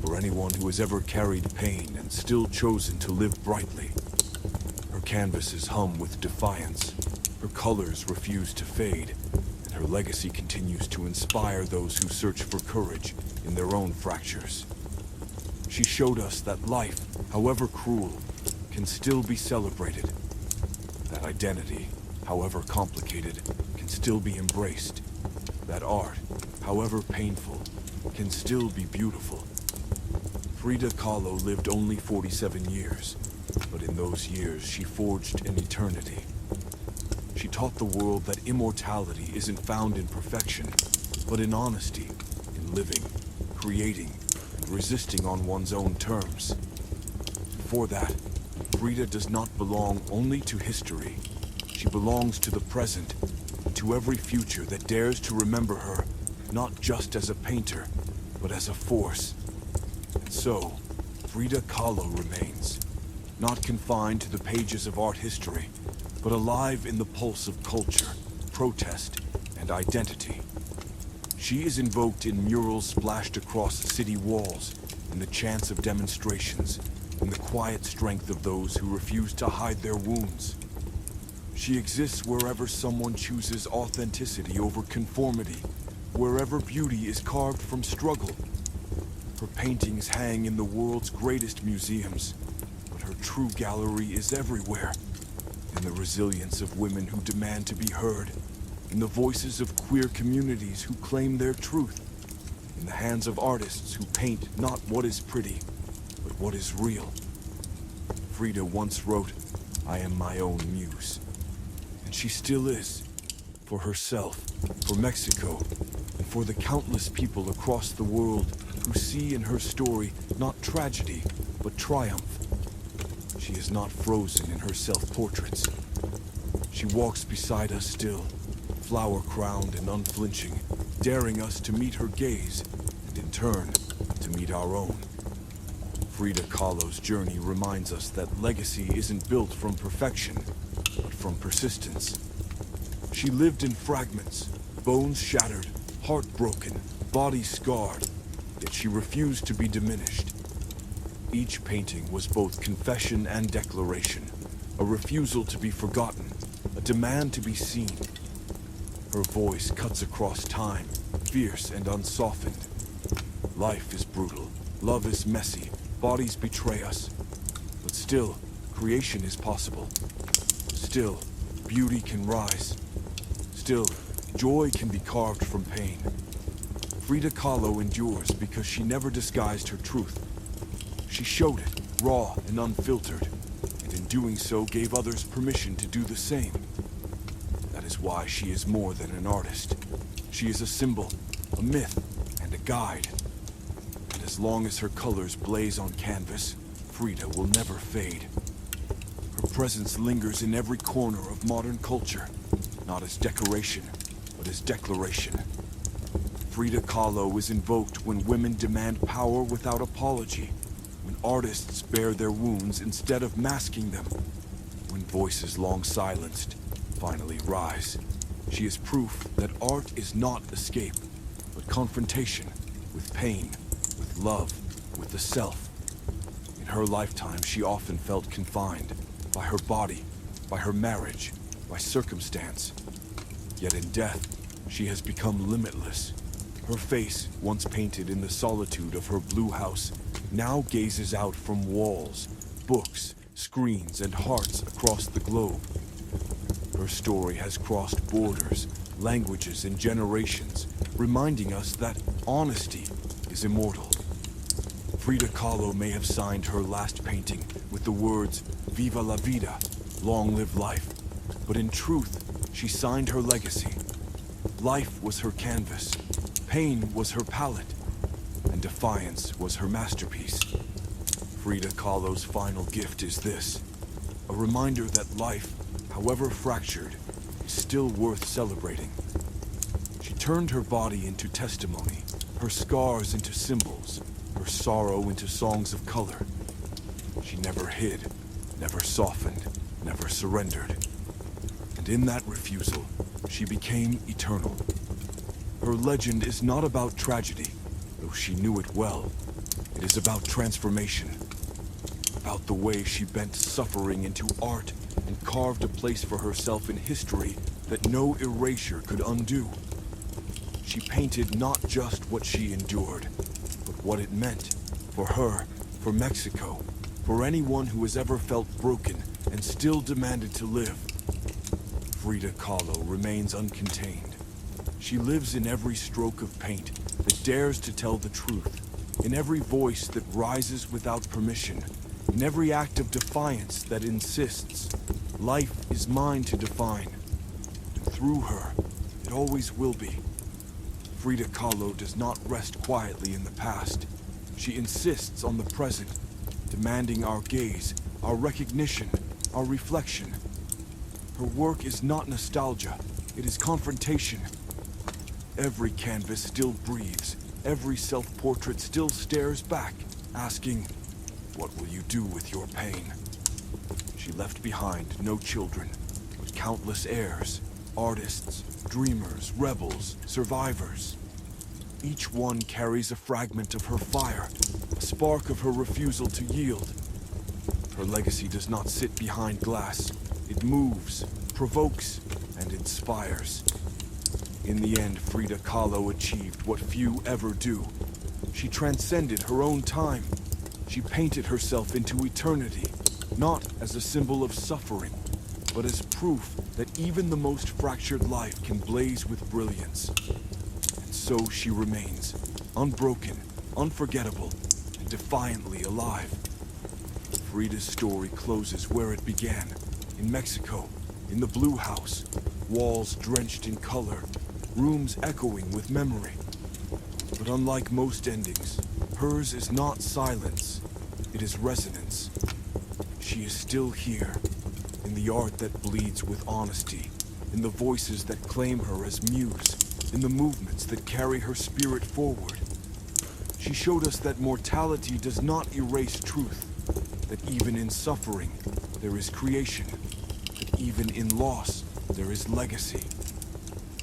for anyone who has ever carried pain and still chosen to live brightly. Her canvases hum with defiance, her colors refuse to fade, and her legacy continues to inspire those who search for courage in their own fractures. She showed us that life, however cruel, can still be celebrated. That identity, however complicated, can still be embraced. That art, however painful, can still be beautiful. Frida Kahlo lived only 47 years, but in those years she forged an eternity. She taught the world that immortality isn't found in perfection, but in honesty, in living, creating, and resisting on one's own terms. For that, Frida does not belong only to history. She belongs to the present, and to every future that dares to remember her, not just as a painter, but as a force. And so, Frida Kahlo remains, not confined to the pages of art history, but alive in the pulse of culture, protest, and identity. She is invoked in murals splashed across city walls, in the chants of demonstrations, in the quiet strength of those who refuse to hide their wounds. She exists wherever someone chooses authenticity over conformity, wherever beauty is carved from struggle. Her paintings hang in the world's greatest museums, but her true gallery is everywhere. In the resilience of women who demand to be heard, in the voices of queer communities who claim their truth, in the hands of artists who paint not what is pretty, but what is real. Frida once wrote, "I am my own muse." And she still is, for herself, for Mexico, and for the countless people across the world who see in her story not tragedy, but triumph. She is not frozen in her self-portraits. She walks beside us still, flower-crowned and unflinching, daring us to meet her gaze, and in turn, to meet our own. Frida Kahlo's journey reminds us that legacy isn't built from perfection, but from persistence. She lived in fragments, bones shattered, heart broken, body scarred, yet she refused to be diminished. Each painting was both confession and declaration, a refusal to be forgotten, a demand to be seen. Her voice cuts across time, fierce and unsoftened. Life is brutal, love is messy, bodies betray us. But still, creation is possible. Still, beauty can rise. Still, joy can be carved from pain. Frida Kahlo endures because she never disguised her truth. She showed it, raw and unfiltered, and in doing so gave others permission to do the same. That is why she is more than an artist. She is a symbol, a myth, and a guide. And as long as her colors blaze on canvas, Frida will never fade. Her presence lingers in every corner of modern culture, not as decoration, but as declaration. Frida Kahlo is invoked when women demand power without apology, when artists bare their wounds instead of masking them, when voices long silenced finally rise. She is proof that art is not escape, but confrontation with pain, with love, with the self. In her lifetime, she often felt confined by her body, by her marriage, by circumstance. Yet in death, she has become limitless. Her face, once painted in the solitude of her blue house, now gazes out from walls, books, screens, and hearts across the globe. Her story has crossed borders, languages, and generations, reminding us that honesty is immortal. Frida Kahlo may have signed her last painting with the words, "Viva la vida," long live life, but in truth, she signed her legacy. Life was her canvas, pain was her palette, and defiance was her masterpiece. Frida Kahlo's final gift is this, a reminder that life, however fractured, is still worth celebrating. She turned her body into testimony, her scars into symbols, her sorrow into songs of color. She never hid, never softened, never surrendered. And in that refusal, she became eternal. Her legend is not about tragedy, though she knew it well. It is about transformation, about the way she bent suffering into art and carved a place for herself in history that no erasure could undo. She painted not just what she endured, but what it meant for her, for Mexico, for anyone who has ever felt broken and still demanded to live. Frida Kahlo remains uncontained. She lives in every stroke of paint that dares to tell the truth, in every voice that rises without permission, in every act of defiance that insists, life is mine to define. And through her, it always will be. Frida Kahlo does not rest quietly in the past. She insists on the present, demanding our gaze, our recognition, our reflection. Her work is not nostalgia, it is confrontation. Every canvas still breathes, every self-portrait still stares back, asking, "What will you do with your pain?" She left behind no children, countless heirs, artists, dreamers, rebels, survivors. Each one carries a fragment of her fire, a spark of her refusal to yield. Her legacy does not sit behind glass. It moves, provokes, and inspires. In the end, Frida Kahlo achieved what few ever do. She transcended her own time. She painted herself into eternity, not as a symbol of suffering, but as proof that even the most fractured life can blaze with brilliance. And so she remains, unbroken, unforgettable, and defiantly alive. Frida's story closes where it began, in Mexico, in the Blue House, walls drenched in color, rooms echoing with memory. But unlike most endings, hers is not silence, it is resonance. She is still here, in the art that bleeds with honesty, in the voices that claim her as muse, in the movements that carry her spirit forward. She showed us that mortality does not erase truth, that even in suffering, there is creation, that even in loss, there is legacy.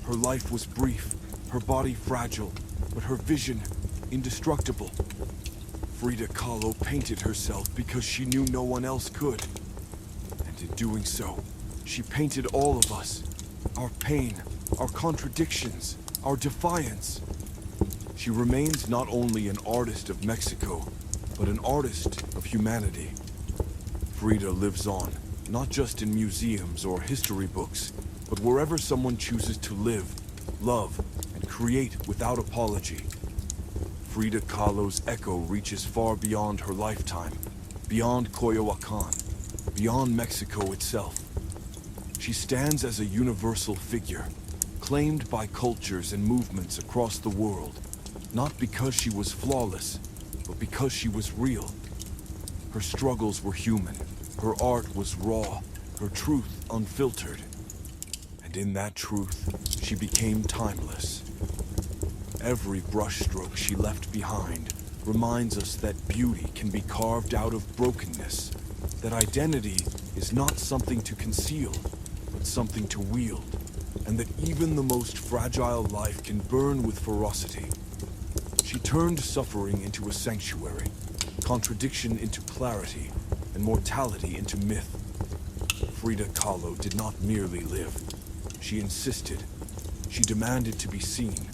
Her life was brief, her body fragile, but her vision indestructible. Frida Kahlo painted herself because she knew no one else could. And in doing so, she painted all of us, our pain, our contradictions, our defiance. She remains not only an artist of Mexico, but an artist of humanity. Frida lives on, not just in museums or history books, but wherever someone chooses to live, love, and create without apology. Frida Kahlo's echo reaches far beyond her lifetime, beyond Coyoacan, beyond Mexico itself. She stands as a universal figure, claimed by cultures and movements across the world, not because she was flawless, but because she was real. Her struggles were human, her art was raw, her truth unfiltered. And in that truth, she became timeless. Every brushstroke she left behind reminds us that beauty can be carved out of brokenness, that identity is not something to conceal, but something to wield, and that even the most fragile life can burn with ferocity. She turned suffering into a sanctuary, contradiction into clarity, and mortality into myth. Frida Kahlo did not merely live. She insisted. She demanded to be seen.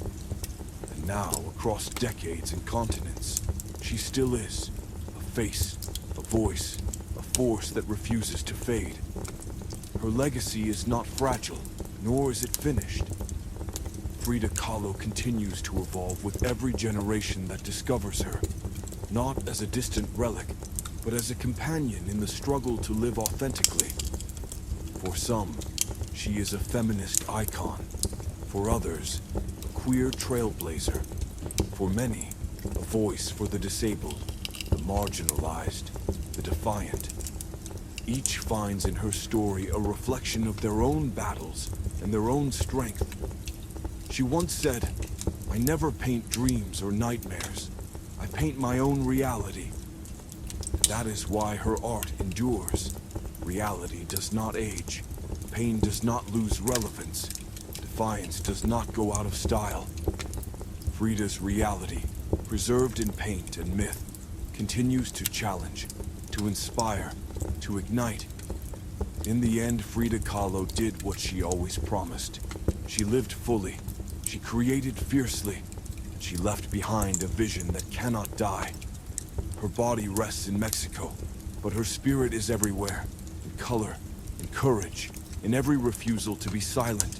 And now, across decades and continents, she still is. A face, a voice, a force that refuses to fade. Her legacy is not fragile, nor is it finished. Frida Kahlo continues to evolve with every generation that discovers her, not as a distant relic, but as a companion in the struggle to live authentically. For some, she is a feminist icon. For others, a queer trailblazer. For many, a voice for the disabled, the marginalized, the defiant. Each finds in her story a reflection of their own battles and their own strength. She once said, "I never paint dreams or nightmares. I paint my own reality." That is why her art endures. Reality does not age. Pain does not lose relevance. Defiance does not go out of style. Frida's reality, preserved in paint and myth, continues to challenge, to inspire, to ignite. In the end, Frida Kahlo did what she always promised. She lived fully, she created fiercely, and she left behind a vision that cannot die. Her body rests in Mexico, but her spirit is everywhere, in color, in courage, in every refusal to be silent.